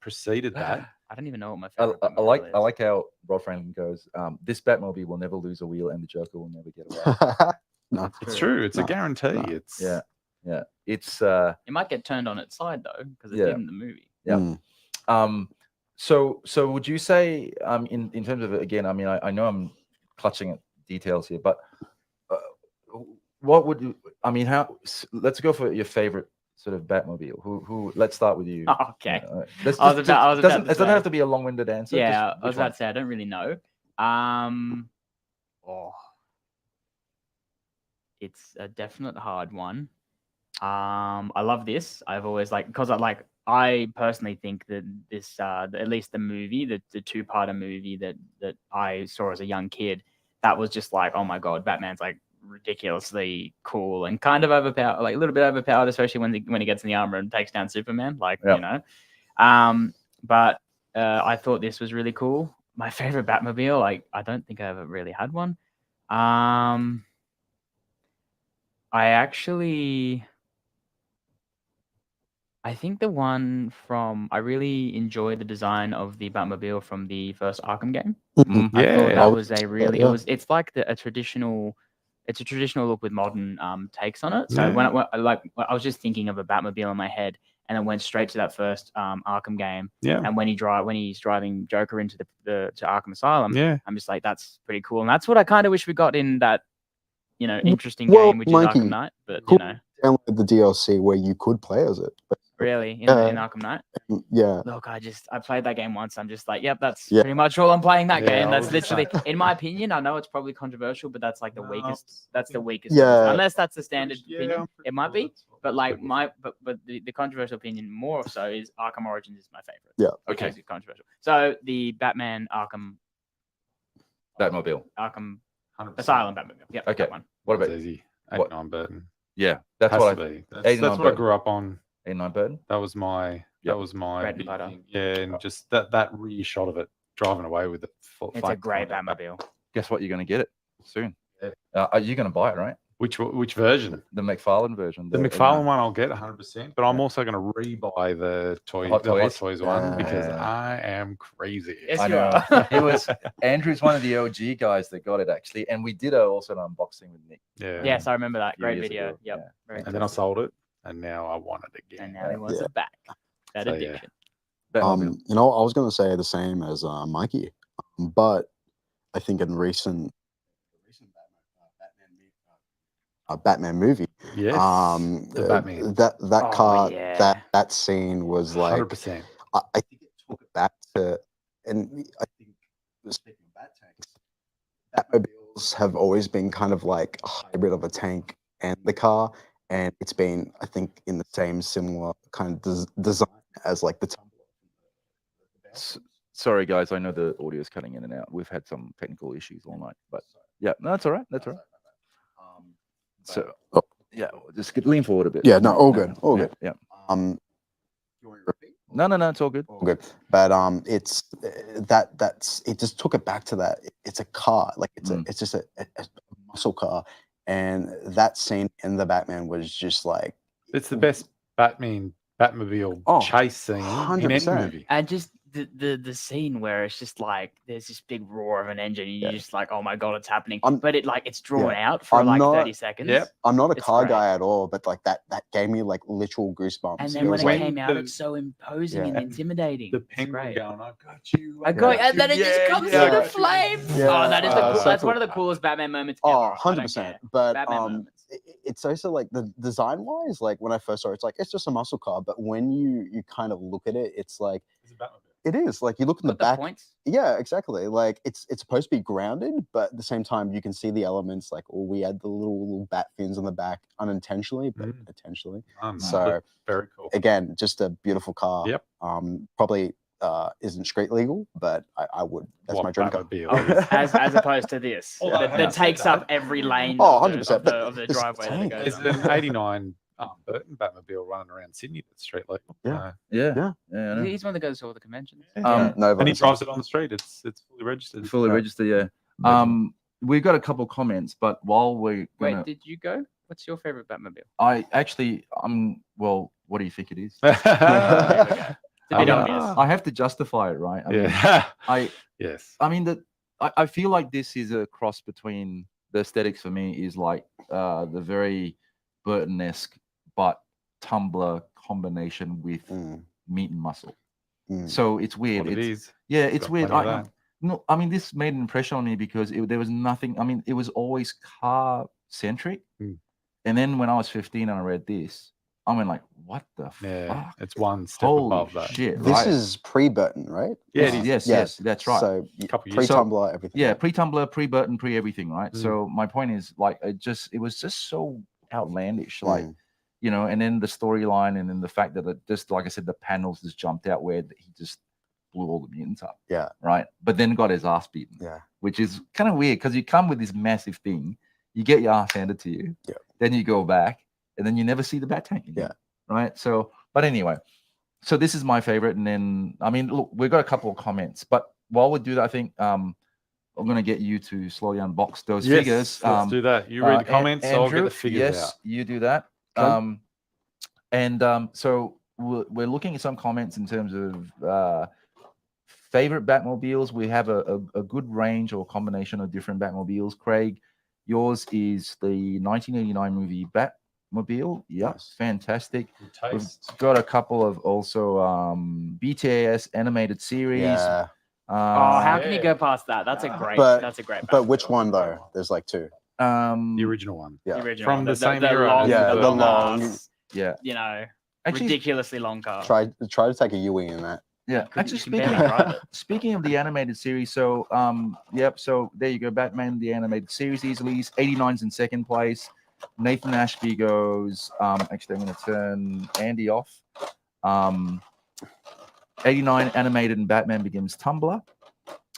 preceded that. I don't even know what my I favorite. I Batmobile like is. I like how Rod Franklin goes. This Batmobile will never lose a wheel, and the Joker will never get away. No. It's true. It's a No, guarantee. no. It's Yeah. It's It might get turned on its side though, because it Yeah. did in the movie. Yeah. Mm. So would you say in terms of, again, I mean, I know I'm clutching at details here, but what would you, I mean, let's go for your favorite sort of Batmobile. Who let's start with you. Oh, okay. Let's I was about to doesn't say. have to be a long-winded answer. Yeah, just I was which about one? to say I don't really know. It's a definite hard one. I love this. I've always because I personally think that this at least the movie, the two-parter movie that I saw as a young kid, that was just like, oh my god, Batman's like ridiculously cool and kind of overpowered, like a little bit overpowered, especially when he gets in the armor and takes down Superman, you know. But I thought this was really cool. My favorite Batmobile, I don't think I ever really had one. I actually I think the one from I really enjoy the design of the Batmobile from the first Arkham game. Mhm. I thought Yeah. that was a really yeah. it's like a traditional it's a traditional look with modern takes on it. So Yeah. when I was just thinking of a Batmobile in my head, and then went straight to that first Arkham game. Yeah. And when he's driving Joker into the to Arkham Asylum, Yeah. I'm just like, that's pretty cool. And that's what I kind of wish we got in that, interesting Well, game, which is Mikey, Arkham Knight. But cool. Download the DLC where you could play as it. But really in Yeah. Arkham Knight. yeah, Look, I played that game once. I'm just like, yep, that's Yeah. pretty much all I'm playing that Yeah, game. I That's was literally, the in my opinion, I know it's probably controversial, but that's like the weakest. That's the weakest. Yeah. Unless that's the standard Yeah, opinion, I'm pretty it might sure be. that's what But like people but the controversial opinion more so is Arkham Origins is my favorite. Yeah. Okay. Because it's controversial. So the Batman Arkham Batmobile. 100%. Asylum Batman. Yeah. Okay. That one. What That's about? easy. what- 89 Burton. Yeah, that's Has what to I. be. That's 89 what I Burton. grew up on. 89 Burton. That was my Yep. Bread and big butter. thing. Yeah, and just that rear shot of it driving away with it. It's a great Batmobile. Guess what? You're going to get it soon. Yeah. Are you going to buy it, right? Which version? The McFarlane version. The McFarlane one I'll get 100%, but I'm also going to rebuy the Hot Hot Toys? Toys one because Yeah. I am crazy. Yes, I you know. are. It was Andrew's one of the OG guys that got it actually, and we did also an unboxing with Nick. Yeah. Yes, I remember that. few Great years video. ago. Yep. Yeah. Very And then I sold it, and now I want it again. And now he wants Yeah. it back. That So, yeah. addiction. Batmobile. I was going to say the same as Mikey, but I think in recent Batman movie, Yes. The Batman. that Oh, car, yeah. that scene was like 100%. I think it took it back to, and I think speaking of bat tanks, Batmobiles have always been kind of like a hybrid of a tank and the car, and it's been, I think, in the same similar kind of design as like the Tumbler. Sorry, guys. I know the audio is cutting in and out. We've had some technical issues all night, but yeah, no, that's all right. That's all right. So, yeah, just lean forward a bit. Yeah, no, all good, all Yeah, good. Yeah. You want to repeat? No, it's all good. All good. But it's that's it. Just took it back to that. It's a car, like it's just a muscle car, and that scene in the Batman was just like It's the best Batmobile Oh, chase scene in any 100%. movie. And just the scene where it's just like there's this big roar of an engine, and you're just like, oh my god, it's happening. But it's drawn out for I'm like not- 30 seconds. Yep. I'm not a It's car great. guy at all, but like that gave me like literal goosebumps. And It then when was it like, came out, the- it's so imposing Yeah. and intimidating. The It's penguin great. going, I got you. I got, Yeah. and then it just Yeah, comes yeah. through the flames. Yeah. Oh, that is the cool, So that's one of cool. the coolest Batman moments ever. Oh, I don't 100%. care. But Batman moments. it's also like the design wise, like when I first saw it, it's like it's just a muscle car. But when you kind of look at it, it's like It's a Batmobile. it is like you look in the Got the back. points. Yeah, exactly. Like it's supposed to be grounded, but at the same time you can see the elements. Like, oh, we had the little bat fins on the back unintentionally, but intentionally. So Very cool. again, just a beautiful car. Yep. Probably isn't street legal, but I would. That's What my dream car. Batmobile is. as opposed to this Although that having takes said up every lane Oh, of the- 100%, of the, but of the it's a driveway that it tank. goes There's on. an 89 Burton Batmobile running around Sydney that's street legal. Yeah. Yeah. Yeah. I know. He's one that goes to all the conventions. No, And he drives it on the street. It's fully registered. Fully Right. registered. Yeah. Legend. We've got a couple comments, but while we're gonna, Wait, did you go? What's your favorite Batmobile? I actually, well, what do you think it is? It's a bit Ah. obvious. I have to justify it, right? I mean, Yeah. Yes. I mean that I feel like this is a cross between the aesthetics for me is like the very Burton-esque but Tumblr combination with meat and muscle. So it's weird. What it It's, is. yeah, it's got weird. plenty of that. No, I mean this made an impression on me because there was nothing. I mean, it was always car centric. And then when I was 15 and I read this, I went like, what the Yeah. fuck? It's one step Holy above that. shit! This right? is pre-Burton, right? Yeah, it is. Yes, that's right. So Couple years. pre-Tumblr, everything. Yeah, pre-Tumblr, pre-Burton, pre-everything, right? Mm. So my point is, like, it was just so outlandish, like, Mm. you know, and then the storyline, and then the fact that it just, like I said, the panels just jumped out where he just blew all the mutants up. Yeah. Right. But then got his ass beaten. Yeah. Which is kind of weird because you come with this massive thing, you get your ass handed to you, Yeah. then you go back, and then you never see the Bat Tank again. Yeah. Right. So, but anyway, so this is my favorite, and then I mean, look, we've got a couple of comments, but while we do that, I think I'm going to get you to slowly unbox those Yes, figures. let's do that. You read the comments, so I'll get Andrew, the figures yes, out. you do that. Okay. So we're looking at some comments in terms of favorite Batmobiles. We have a good range or combination of different Batmobiles. Craig, yours is the 1989 movie Batmobile. Yep, Nice. fantastic. Good We've taste. got a couple of also BTAS animated series. Yeah. Oh, how can you Yeah. go past that? That's a great. But- that's a great. But which Batmobile. one though? There's like two. The original one. Yeah. The original From one. the same era long, as Yeah, the the long, long- ass, Yeah. you know, Actually, ridiculously long car. Try to take a U-wing in that. yeah. Could- Actually, you can barely drive it. speaking of the animated series, so yep. So there you go, Batman the animated series easily. 89's in second place. Nathan Ashby goes. Actually, I'm going to turn Andy off. 89 animated and Batman Begins Tumblr.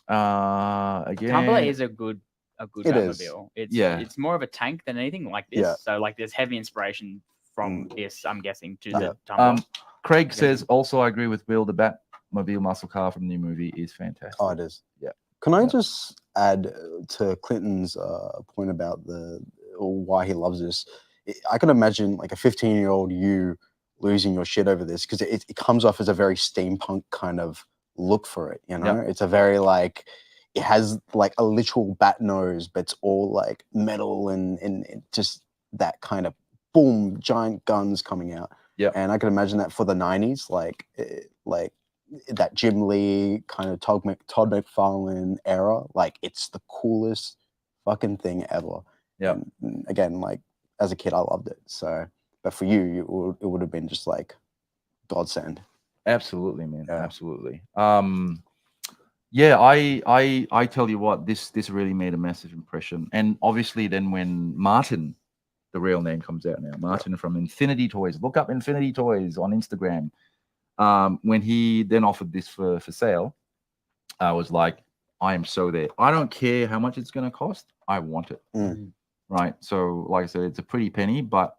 Again, Tumblr is a good It is. Batmobile. It's Yeah. it's more of a tank than anything like this. Yeah. So like there's heavy inspiration from this, I'm guessing, to Yeah. the Tumblr. Craig Okay. says also I agree with Will. The Batmobile muscle car from the new movie is fantastic. Oh, it is. Yeah. Can I Yeah. just add to Clinton's point about why he loves this? I can imagine like a 15-year-old you losing your shit over this because it comes off as a very steampunk kind of look for it. You know, it's a very like it has like a literal bat nose, but it's all like metal and just that kind of boom, giant guns coming out. Yeah. And I can imagine that for the 90s, like that Jim Lee kind of Todd McFarlane era, like it's the coolest fucking thing ever. Yeah. And again, like as a kid, I loved it. So, but for you, it would have been just like godsend. Absolutely, man. Yeah. Absolutely. Yeah, I tell you what, this really made a massive impression. And obviously then when Martin, the real name comes out now, Martin from Infinity Toys, look up Infinity Toys on Instagram. When he then offered this for sale, I was like, I am so there. I don't care how much it's going to cost. I want it. Mm. Right. So like I said, it's a pretty penny, but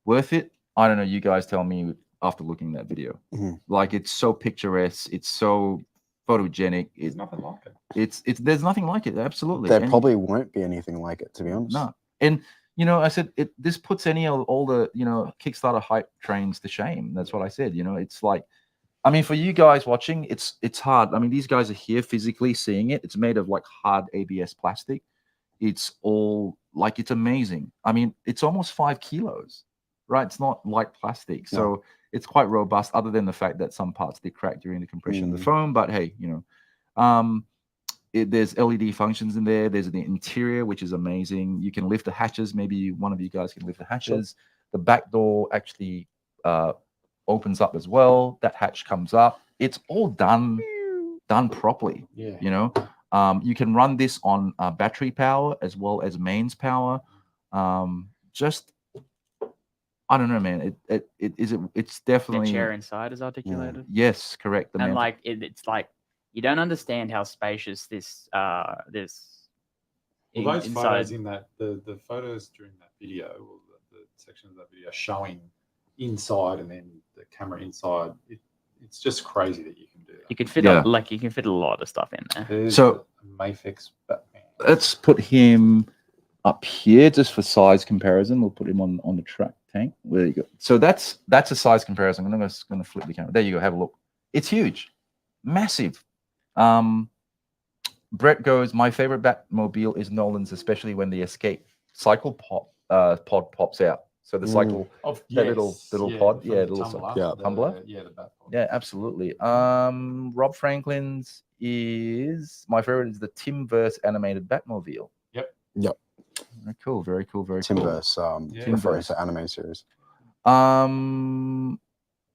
worth it. I don't know. You guys tell me after looking at that video. Mhm. Like it's so picturesque. It's so photogenic. There's nothing like it. It's there's nothing like it. Absolutely. There And- probably won't be anything like it, to be honest. no. And you know, I said this puts all the Kickstarter hype trains to shame. That's what I said. You know, it's like, I mean, for you guys watching, it's hard. I mean, these guys are here physically seeing it. It's made of like hard ABS plastic. It's all like it's amazing. I mean, it's almost 5 kilos, right? It's not light plastic, so it's quite robust. Other than the fact that some parts did crack during the compression of the foam, but hey, there's LED functions in there. There's the interior, which is amazing. You can lift the hatches. Maybe one of you guys can lift the hatches. The back door actually opens up as well. That hatch comes up. It's all done properly. Yeah. You know, you can run this on battery power as well as mains power. Just, I don't know, man. It's The definitely chair inside is articulated, yes, correct. and like it's like you don't understand how spacious this Well, those inside. photos in that the photos during that video, or the section of that video showing inside and then the camera inside, it's just crazy that you can do that. You could fit you can fit a lot of stuff in there. There's So- a Mafex Batman. let's put him up here just for size comparison. We'll put him on the track tank. There you go. So that's a size comparison. I'm just going to flip the camera. There you go. Have a look. It's huge, massive. Brett goes, my favorite Batmobile is Nolan's, especially when the escape cycle pod pops out. So the cycle, that little pod, from yeah, the little tumbler, tumbler. the bat pod. yeah, absolutely. Rob Franklin's is my favorite is the Timverse animated Batmobile. Yep. Very cool, very cool, very cool. Timverse, Yeah. referring to anime series.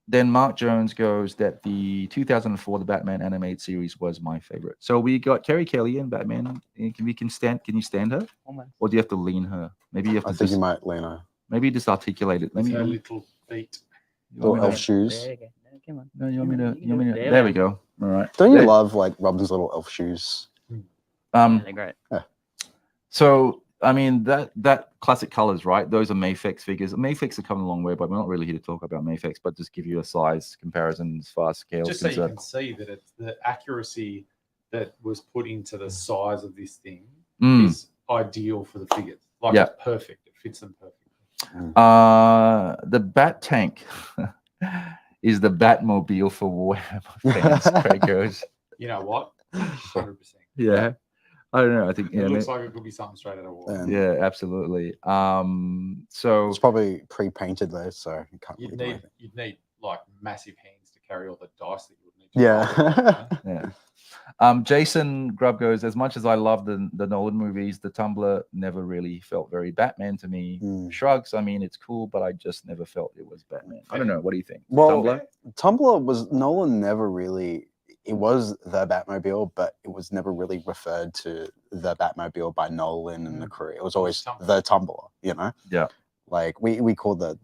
Then Mark Jones goes that the 2004 the Batman animated series was my favorite. So we got Kerry Kelly and Batman. Can you stand her, Almost. or do you have to lean her? Maybe you have I to think just you might, Lena. maybe just articulate it. Let With me. her You little feet. Little want me elf to- shoes. There you go. No, come on. No, you want me to? You can You want do me it. to? There There we we go. All right. Don't you There- love like Robin's little elf shoes? Yeah, they're great. So I mean that classic colors, right? Those are Mafex figures. Mafex are coming a long way, but we're not really here to talk about Mafex, but just give you a size comparison as far as scale is Just so you concerned. can see that it's the accuracy that was put into the size of this thing Mm. is ideal for the figures. Like Yeah. it's perfect. It fits them perfectly. The Bat Tank is the Batmobile for Warhammer fans. Craig goes, You know what? 100%. yeah. I don't know. I think It looks like it could be something straight out of war. And yeah, absolutely. So it's probably pre-painted though, so you can't really do anything. You'd need like massive hands to carry all the dice that you would need to roll, Yeah. you know? yeah. Jason Grubb goes, as much as I love the Nolan movies, the Tumblr never really felt very Batman to me. Mm. Shrugs, I mean, it's cool, but I just never felt it was Batman. I don't know. What do you think? Well, Tumblr? Tumblr was Nolan never really. It was the Batmobile, but it was never really referred to the Batmobile by Nolan and the crew. It was always Tumblr. the Tumblr, you know. Yeah. Like we call the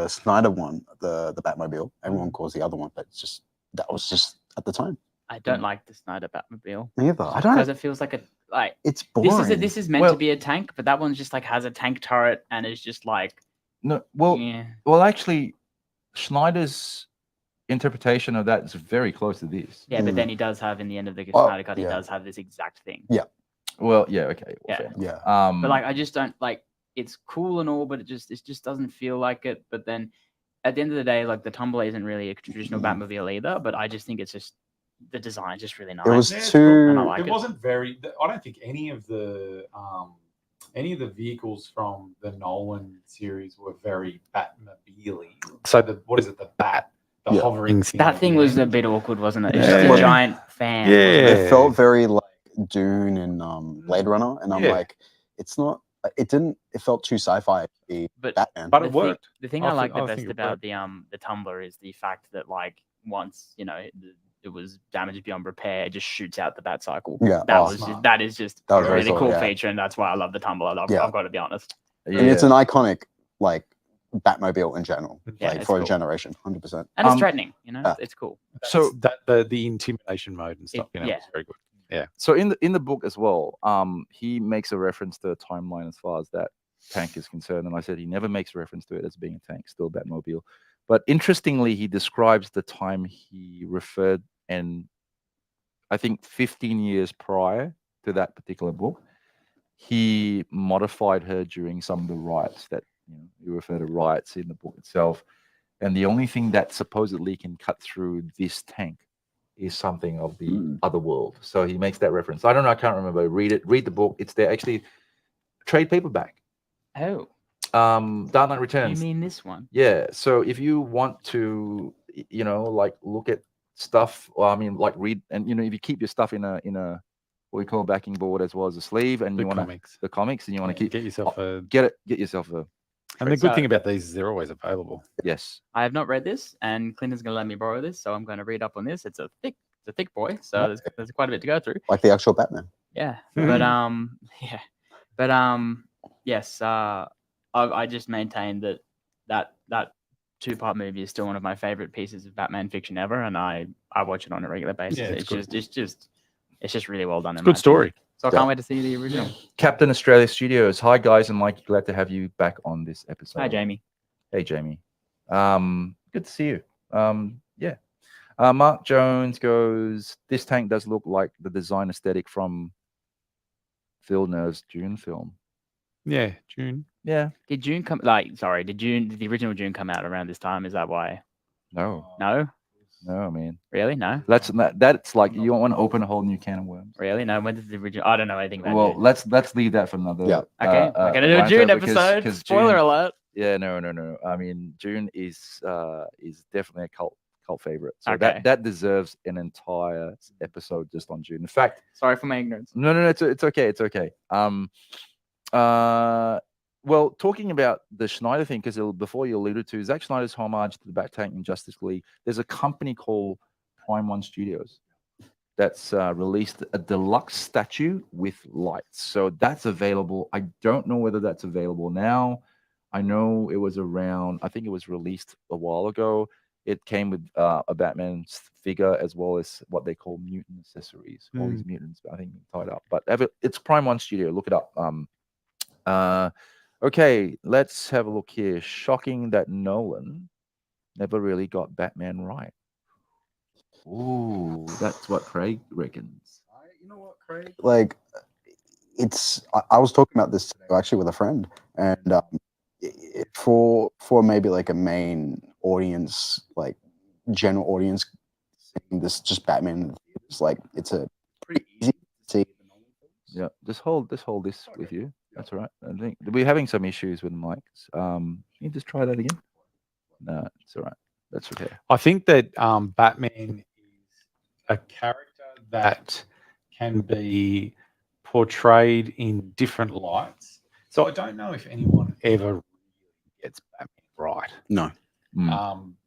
Snyder one the Batmobile. Everyone Mm. calls the other one, but it's just that was just at the time. I don't like the Snyder Batmobile Neither. I don't. because it feels like It's boring. this is meant Well- to be a tank, but that one's just like has a tank turret and is just like No. Well, yeah. well, actually, Schneider's interpretation of that is very close to this. Yeah, but Mm. then he does have in the end of the Oh, Snyder cut, he yeah. does have this exact thing. Well, yeah. Okay. Well, Yeah. fair enough. Yeah. But like I just don't like it's cool and all, but it just doesn't feel like it. But then at the end of the day, like the Tumblr isn't really a traditional Batmobile either, but I just think it's just the design is just really nice. It was Yeah, it's too. And I like It it. wasn't very. I don't think any of the vehicles from the Nolan series were very Batmobile-y. So what is it? The bat, the Yeah. hovering thing. That at thing the was a end. bit awkward, wasn't it? It's Yeah. just a Well, giant fan. Yeah. It felt very like Dune and Blade Runner, and I'm Yeah. like, it's not. It didn't. It felt too sci-fi to be But Batman. But the it thing- worked. The thing I I like think- the I best think it about worked. the Tumblr is the fact that like once it was damaged beyond repair, it just shoots out the bat cycle. Yeah. That Oh, was smart. that is just That was a very really cool, cool yeah. feature, and that's why I love the Tumblr. Yeah. I've got to be honest. And it's an iconic like Batmobile in general, Yeah, like it's for cool. a generation, 100%. And it's Um, threatening, yeah. it's cool. So that the intimidation mode and stuff, yeah. was very good. So in the book as well, he makes a reference to the timeline as far as that tank is concerned, and I said he never makes reference to it as being a tank, still Batmobile. But interestingly, he describes the time he referred, and I think 15 years prior to that particular book, he modified her during some of the riots that you refer to riots in the book itself, and the only thing that supposedly can cut through this tank is something of the other world. So he makes that reference. I don't know. I can't remember. Read the book. It's there. Actually, trade paperback. Oh, Dark Knight you Returns. mean this one? Yeah. So if you want to, like look at stuff, or I mean, like read, and if you keep your stuff in a what we call backing board as well as a sleeve, and The you want comics. the comics, and you want to keep Get yourself a. get yourself a And the good So- thing about these is they're always available. yes. I have not read this, and Clinton's going to let me borrow this, so I'm going to read up on this. It's a thick boy, so there's quite a bit to go through. Like the actual Batman. Yeah, but yes, I just maintain that two-part movie is still one of my favorite pieces of Batman fiction ever, and I watch it on a regular basis. Yeah, it's good. It's just really well done. It's a good story. So I can't wait to see the original. Captain Australia Studios. Hi guys, and Mike, glad to have you back on this episode. Hi, Jamie. Hey Jamie. Good to see you. Yeah. Mark Jones goes, this tank does look like the design aesthetic from Villeneuve's Dune film. Yeah, June. Yeah. Did the original June come out around this time? Is that why? No. No, Man. really, no, That's like you don't want to open a whole new can of worms. really, no. When did the original? I don't know anything about Well, Dune. let's leave that for another. Yeah. Okay, we're gonna do a Ryan June Furber, 'cause- episode. 'cause Spoiler June- alert. Yeah, no. I mean, June is definitely a cult favorite. So Okay. that deserves an entire episode just on June. In fact, Sorry for my ignorance. no, it's okay. It's okay. Well, talking about the Schneider thing, because before you alluded to Zack Snyder's homage to the Bat Tank in Justice League, there's a company called Prime One Studios that's released a deluxe statue with lights. So that's available. I don't know whether that's available now. I know it was around, I think it was released a while ago. It came with a Batman figure as well as what they call mutant accessories. All these mutants, I think, tied up. But it's Prime One Studio. Look it up. Okay, let's have a look here. Shocking that Nolan never really got Batman right. Ooh, that's what Craig reckons. You know what, Craig? Like, I was talking about this today, actually with a friend, and for maybe like a main audience, like general audience, seeing this just Batman in the theaters, like it's a pretty easy to see. Yeah, just hold this with you. That's all right. I think we're having some issues with mics. Can you just try that again? No, it's all right. That's okay. I think that Batman is a character that can be portrayed in different lights. So I don't know if anyone ever really gets Batman right. No.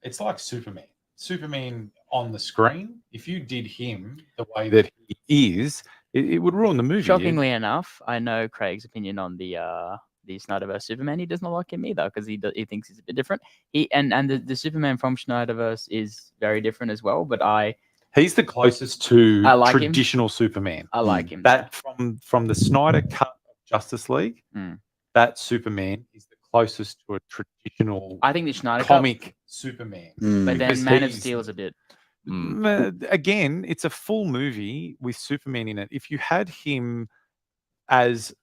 It's like Superman. Superman on the screen, if you did him the way that he is, it would ruin the movie. Shockingly enough, I know Craig's opinion on the Snyderverse Superman. He does not like him either because he thinks he's a bit different. The Superman from Snyderverse is very different as well. But he's the closest to I like traditional Superman. I like him. That from the Snyder cut of Justice League, that Superman is the closest to a traditional. I think the Snyder comic Superman. But then Because Man of he's- Steel is a bit. Again, it's a full movie with Superman in it. If you had him as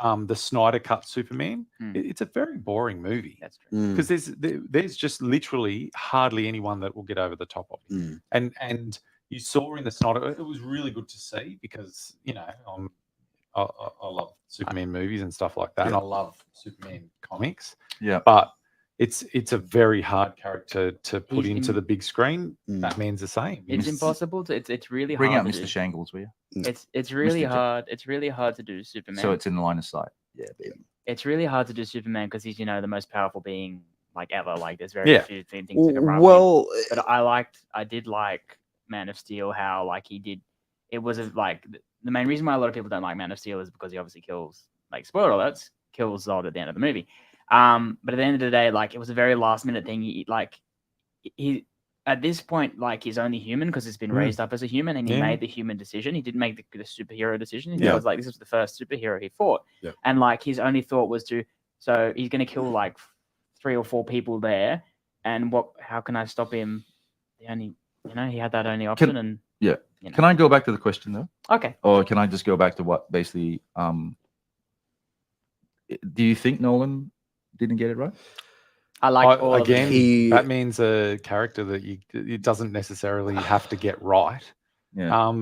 the Snyder cut Superman, it's a very boring movie. That's true. Because there's just literally hardly anyone that will get over the top of it. And you saw in the Snyder, it was really good to see because I love Superman movies and stuff like that, and I love Superman comics. Yeah, but it's a very hard character to put He's into the big screen. Batman's the same. It's impossible to. It's really bring hard. out to Mr. do. Shangles, will you? It's really Mr. J- hard. It's really hard to do Superman. So it's in the line of sight. Yeah, baby. It's really hard to do Superman because he's the most powerful being like ever. Like there's very few things that can rival him. Well, But I did like Man of Steel. How like he did. It was like the main reason why a lot of people don't like Man of Steel is because he obviously kills. Like spoiler alerts, kills Zod at the end of the movie. But at the end of the day, like it was a very last minute thing. He at this point, like he's only human because he's been raised up as a human, and he made the human decision. He didn't make the superhero decision. He was like, this was the first superhero he fought, and like his only thought was so he's gonna kill like 3 or 4 people there, and how can I stop him? The only he had that only option, and Can I go back to the question though? okay, Or can I just go back to what basically? Do you think Nolan didn't get it right? I like all of again. it. Batman's a character that it doesn't necessarily have to get right. Yeah.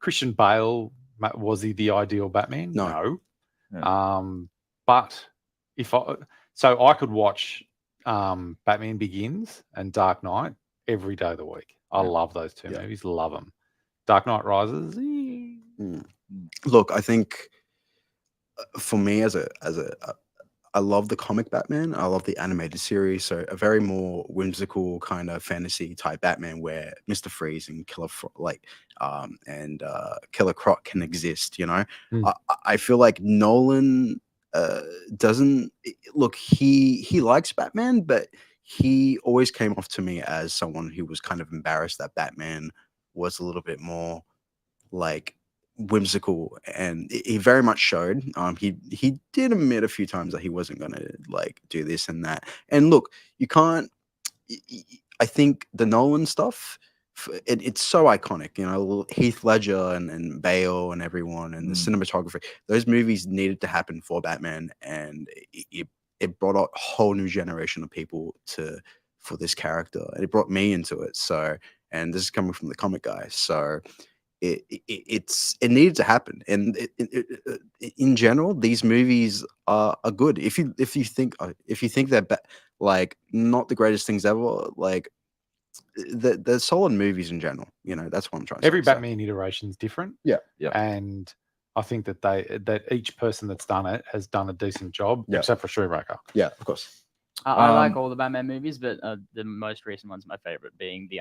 Christian Bale, was he the ideal Batman? No. Yeah. But I could watch Batman Begins and Dark Knight every day of the week. I love those two movies. Love them. Dark Knight Rises. Look, I think for me I love the comic Batman. I love the animated series. So a very more whimsical kind of fantasy type Batman where Mr. Freeze and Killer Croc can exist. I feel like Nolan doesn't look. He likes Batman, but he always came off to me as someone who was kind of embarrassed that Batman was a little bit more like whimsical, and he very much showed. He did admit a few times that he wasn't going to like do this and that. And look, you can't. I think the Nolan stuff, it's so iconic. Heath Ledger and Bale and everyone and the cinematography. Those movies needed to happen for Batman, and it brought a whole new generation of people for this character, and it brought me into it. So, and this is coming from the comic guy, so. It needed to happen, and in general, these movies are good. If you think they're like not the greatest things ever, like they're solid movies in general. That's what I'm trying to say. Every Batman iteration is different. Yeah. And I think that each person that's done it has done a decent job, except for Schumacher. Yeah, of course. I like all the Batman movies, but the most recent one's my favorite, being the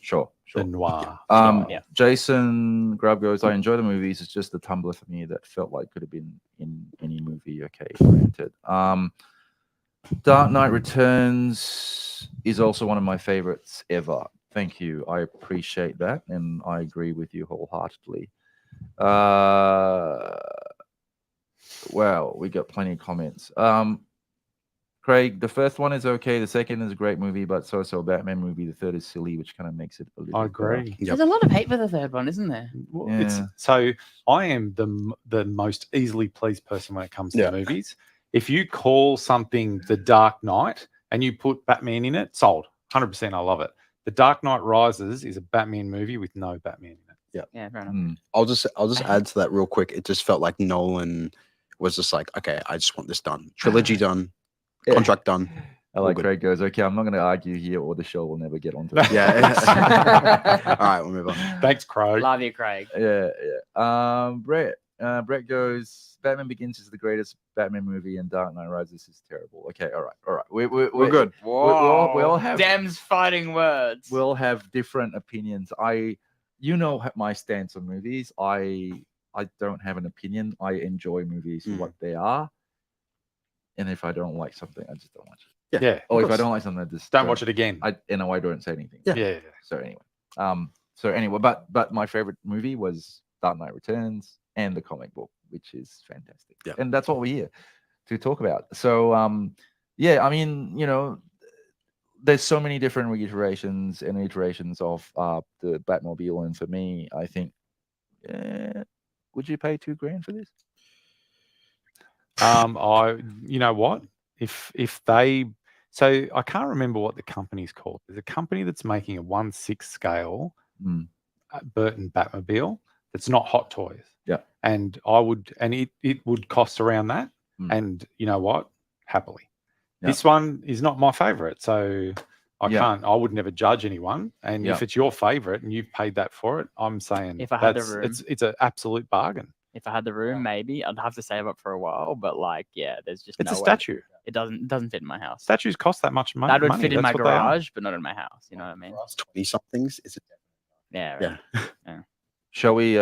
Sure. The noir. Jason Grubb goes, I enjoy the movies. It's just the Tumblr for me that felt like could have been in any movie. Okay, granted. Dark Knight Returns is also one of my favorites ever. Thank you. I appreciate that, and I agree with you wholeheartedly. Well, we got plenty of comments. Craig, the first one is okay. The second is a great movie, but so Batman movie. The third is silly, which kind of makes it a little. I agree. There's a lot of hate for the third one, isn't there? So I am the most easily pleased person when it comes to movies. If you call something The Dark Knight, and you put Batman in it, sold. 100%. I love it. The Dark Knight Rises is a Batman movie with no Batman in it. Yeah, fair enough. Mm. I'll just add to that real quick. It just felt like Nolan was just like, okay, I just want this done. Trilogy done, Yeah. contract done. I All like good. Craig goes, okay, I'm not going to argue here, or the show will never get onto it. Yeah. All right, we'll move on. Thanks, Craig. Love you, Craig. Yeah. Brett goes, Batman Begins is the greatest Batman movie, and Dark Knight Rises is terrible. Okay, all right. We're good. We all have Dems fighting words. we'll have different opinions. You know my stance on movies. I don't have an opinion. I enjoy movies for what they are, and if I don't like something, I just don't watch it. Yeah. Or if I don't like something, I just Don't watch it again. I don't say anything. Yeah. So anyway, but my favorite movie was Dark Knight Returns and the comic book, which is fantastic. Yeah. And that's what we're here to talk about. So I mean, there's so many different reiterations and iterations of the Batmobile, and for me, I think, would you pay $2,000 for this? You know what? If they, so I can't remember what the company's called. There's a company that's making a 1/6 scale Burton Batmobile that's not Hot Toys. Yeah. And it would cost around that. And you know what? Happily. Yeah. This one is not my favorite, so Yeah. I would never judge anyone. And if it's your favorite and you've paid that for it, I'm saying If I had the room. it's an absolute bargain. If I had the room, maybe I'd have to save up for a while. But there's just It's no a way. statue. It doesn't fit in my house. Statues cost that much money. That would fit in my That's what they are. garage, but not in my house. You know what I mean? For us 20 somethings, it's Yeah. Right. yeah. Shall we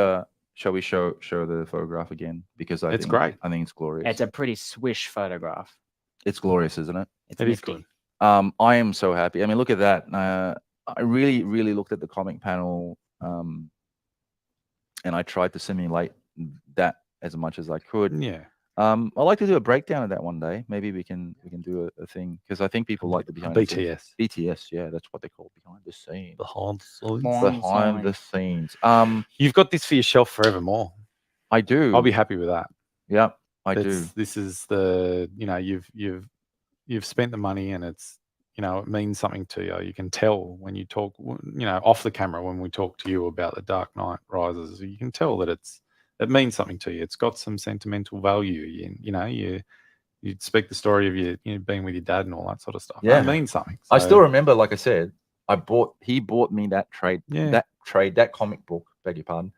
show the photograph again? Because It's great. I think it's glorious. It's a pretty swish photograph. It's glorious, isn't it? It's It is nifty. good. I am so happy. I mean, look at that. I really, really looked at the comic panel, and I tried to simulate that as much as I could. Yeah. I'd like to do a breakdown of that one day. Maybe we can do a thing, because I think people like the behind the scenes. BTS. BTS, yeah, that's what they call behind the scenes. Behind the scenes. Behind the scenes. You've got this for your shelf forevermore. I do. I'll be happy with that. Yeah, I do. This is the you've spent the money, and it's it means something to you. You can tell when you talk, off the camera, when we talk to you about the Dark Knight Rises, you can tell that it means something to you. It's got some sentimental value. You speak the story of you being with your dad and all that sort of stuff. Yeah. It means something. I So, still remember, like I said, he bought me that that comic book, beg your pardon,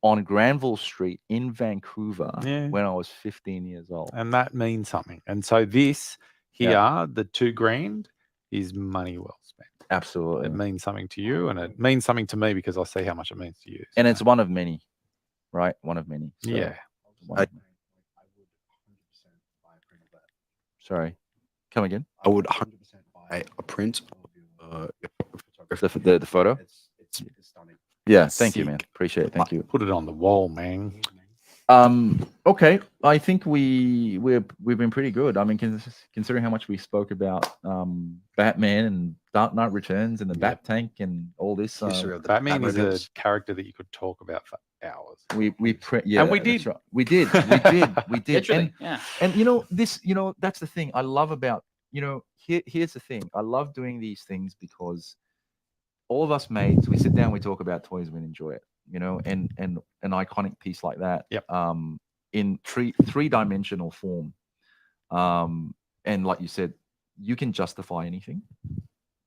on Granville Street in Vancouver when I was 15 years old. and that means something. And so this here, the $2,000 is money well spent. Absolutely. It means something to you, and it means something to me because I see how much it means to you. And So, it's one of many, right? One of many. So, yeah. one of many. Sorry. Come again? I would 100% buy a print of The photo? It's stunning. Yeah. Thank you, man. Sick. Appreciate it. Thank you. Put it on the wall, man. Okay. I think we've been pretty good. I mean, considering how much we spoke about Batman and Dark Knight Returns and the Bat Tank and all this. History of the Batman is a Batmobile. character that you could talk about for hours. We and we that's did. right. We did. We did. Literally. Yeah. And that's the thing I love about, here's the thing. I love doing these things because all of us mates, we sit down, we talk about toys, we enjoy it, and an iconic piece like that, Yep. In three-dimensional form. And like you said, you can justify anything,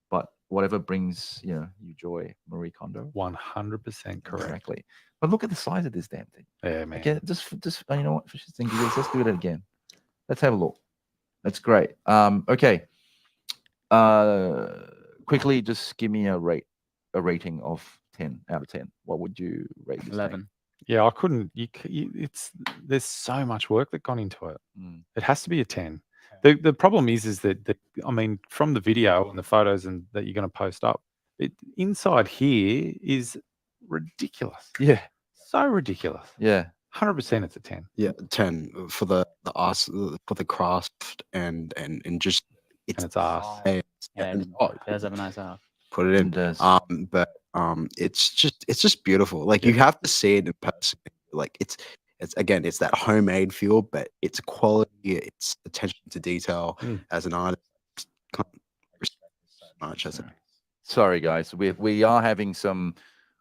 but whatever brings, you joy, Marie Kondo. 100% correct. Exactly. But look at the size of this damn thing. Yeah, man. Okay, just you know what? For shits and giggles, let's do it again. Let's have a look. That's great. Okay. Quickly, just give me a rating of 10 out of 10. What would you rate this? 11. Yeah, I couldn't. There's so much work that gone into it. thing? It has to be a 10. The problem is that I mean, from the video and the photos and that you're going to post up, inside here is ridiculous. Yeah. So ridiculous. Yeah. 100% it's a 10. Yeah, 10 for the art, for the craft, and just And it's ass. and It does have a nice art. put it in. It does. But it's just beautiful. Like you have to see it in person. Like it's that homemade feel, but it's quality. It's attention to detail. Mm. As an artist, much as it. Sorry, guys. We are having some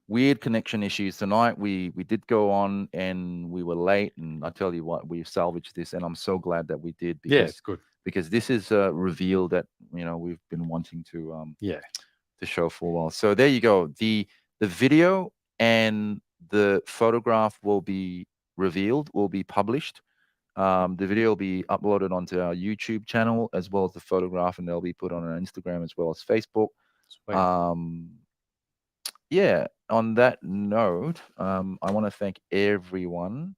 weird connection issues tonight. We did go on and we were late, and I tell you what, we've salvaged this, and I'm so glad that we did. Yeah, Because, it's good. because this is a reveal that we've been wanting to show for a while. So there you go. The video and the photograph will be revealed, will be published. The video will be uploaded onto our YouTube channel as well as the photograph, and they'll be put on our Instagram as well as Facebook. Sweet. Yeah, on that note, I want to thank everyone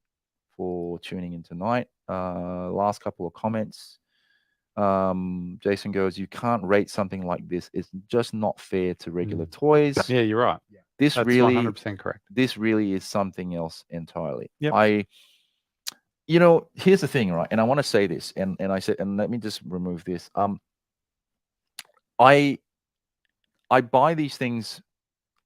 for tuning in tonight. Last couple of comments. Jason goes, you can't rate something like this. It's just not fair to regular toys. Yeah, you're right. This That's really 100% correct. This really is something else entirely. Yep. Here's the thing, right? And I want to say this, and I said, and let me just remove this. I buy these things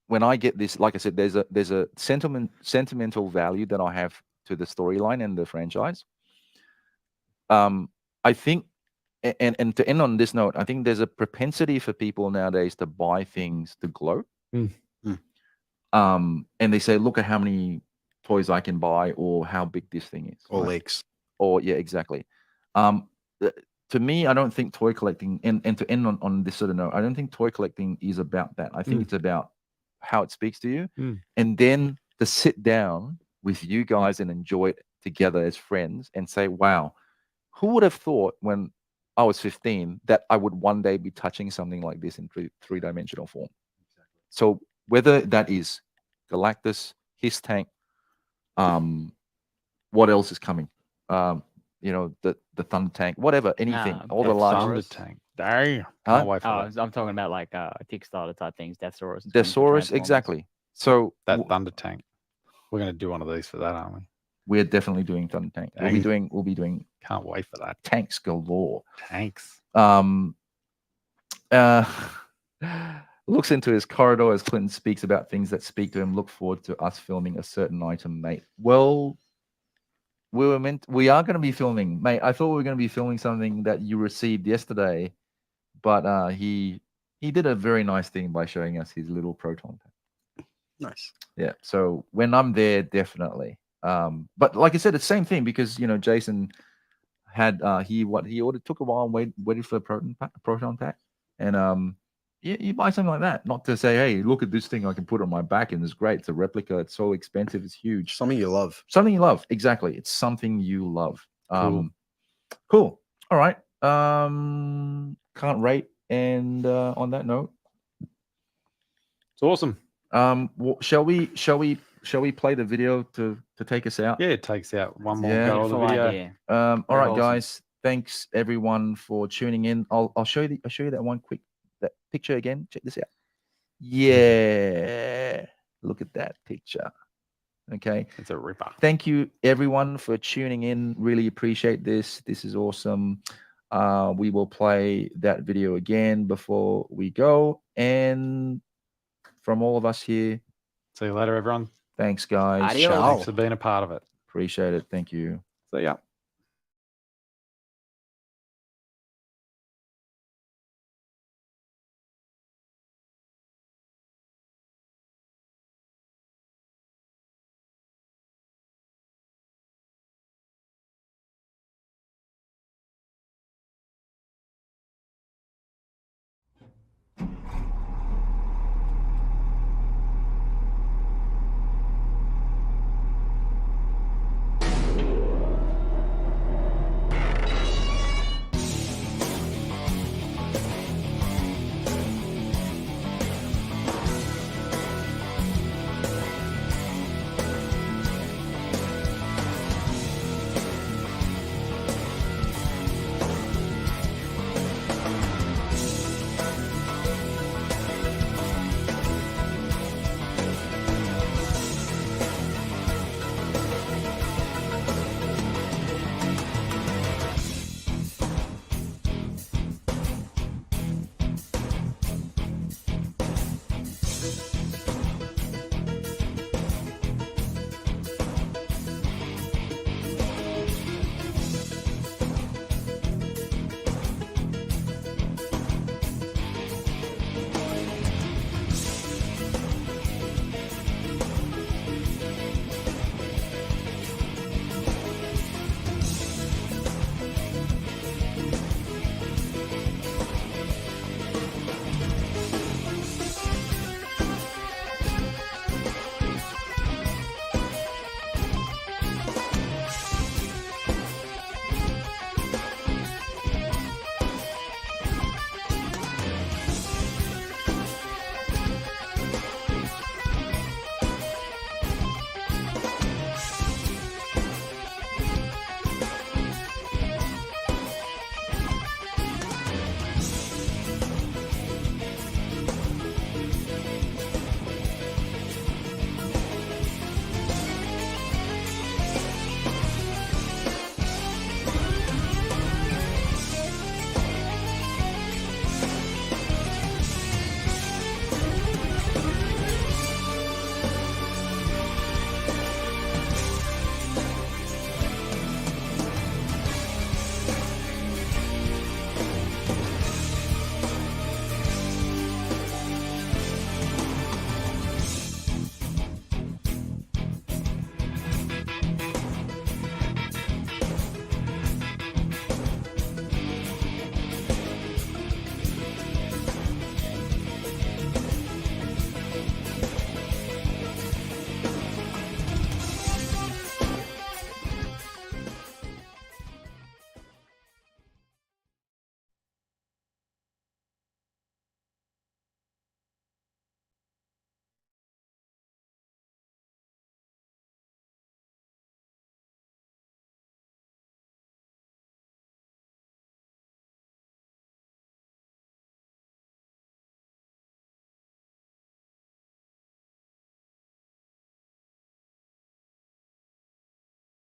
when I get this. Like I said, there's a sentimental value that I have to the storyline and the franchise. I think, and to end on this note, I think there's a propensity for people nowadays to buy things to gloat. And they say, look at how many toys I can buy, or how big this thing is. Or right? leaks. Or yeah, exactly. To me, I don't think toy collecting, and to end on this sort of note, I don't think toy collecting is about that. I think it's about how it speaks to you, and then to sit down with you guys and enjoy it together as friends and say, wow, who would have thought when I was 15 that I would one day be touching something like this in three-dimensional form? So whether that is Galactus, his tank, what else is coming? The Thunder Tank, whatever, anything, all the large Thunder Tank. Damn. Huh? Can't wait for Oh, that. I'm talking about like Kickstarter type things, Deathsaurus. Deathsaurus, exactly. So That Thunder Tank. We're going to do one of these for that, aren't we? we're definitely doing Thunder Tank. We'll be doing Can't wait for that. tanks galore. Tanks. Looks into his corridor as Clinton speaks about things that speak to him. Look forward to us filming a certain item, mate. Well, we are going to be filming, mate. I thought we were going to be filming something that you received yesterday, but he did a very nice thing by showing us his little proton tank. Nice. Yeah. So when I'm there, definitely. But like I said, it's the same thing because Jason had he ordered, took a while and waited for a proton pack, and you buy something like that, not to say, hey, look at this thing I can put on my back and it's great. It's a replica. It's so expensive. It's huge. Something you love. Something you love. Exactly. It's something you love. Cool. All right. Can't rate. And on that note, It's awesome. shall we play the video to take us out? Yeah, it takes out one more Yeah. go of the Beautiful video. idea. All Very right, wholesome. guys. Thanks everyone for tuning in. I'll show you that picture again. Check this out. Yeah. Look at that picture. Okay. It's a ripper. Thank you everyone for tuning in. Really appreciate this. This is awesome. We will play that video again before we go. And from all of us here, See you later, everyone. thanks guys. Adios. Thanks for being a part of it. Appreciate it. Thank you. See ya.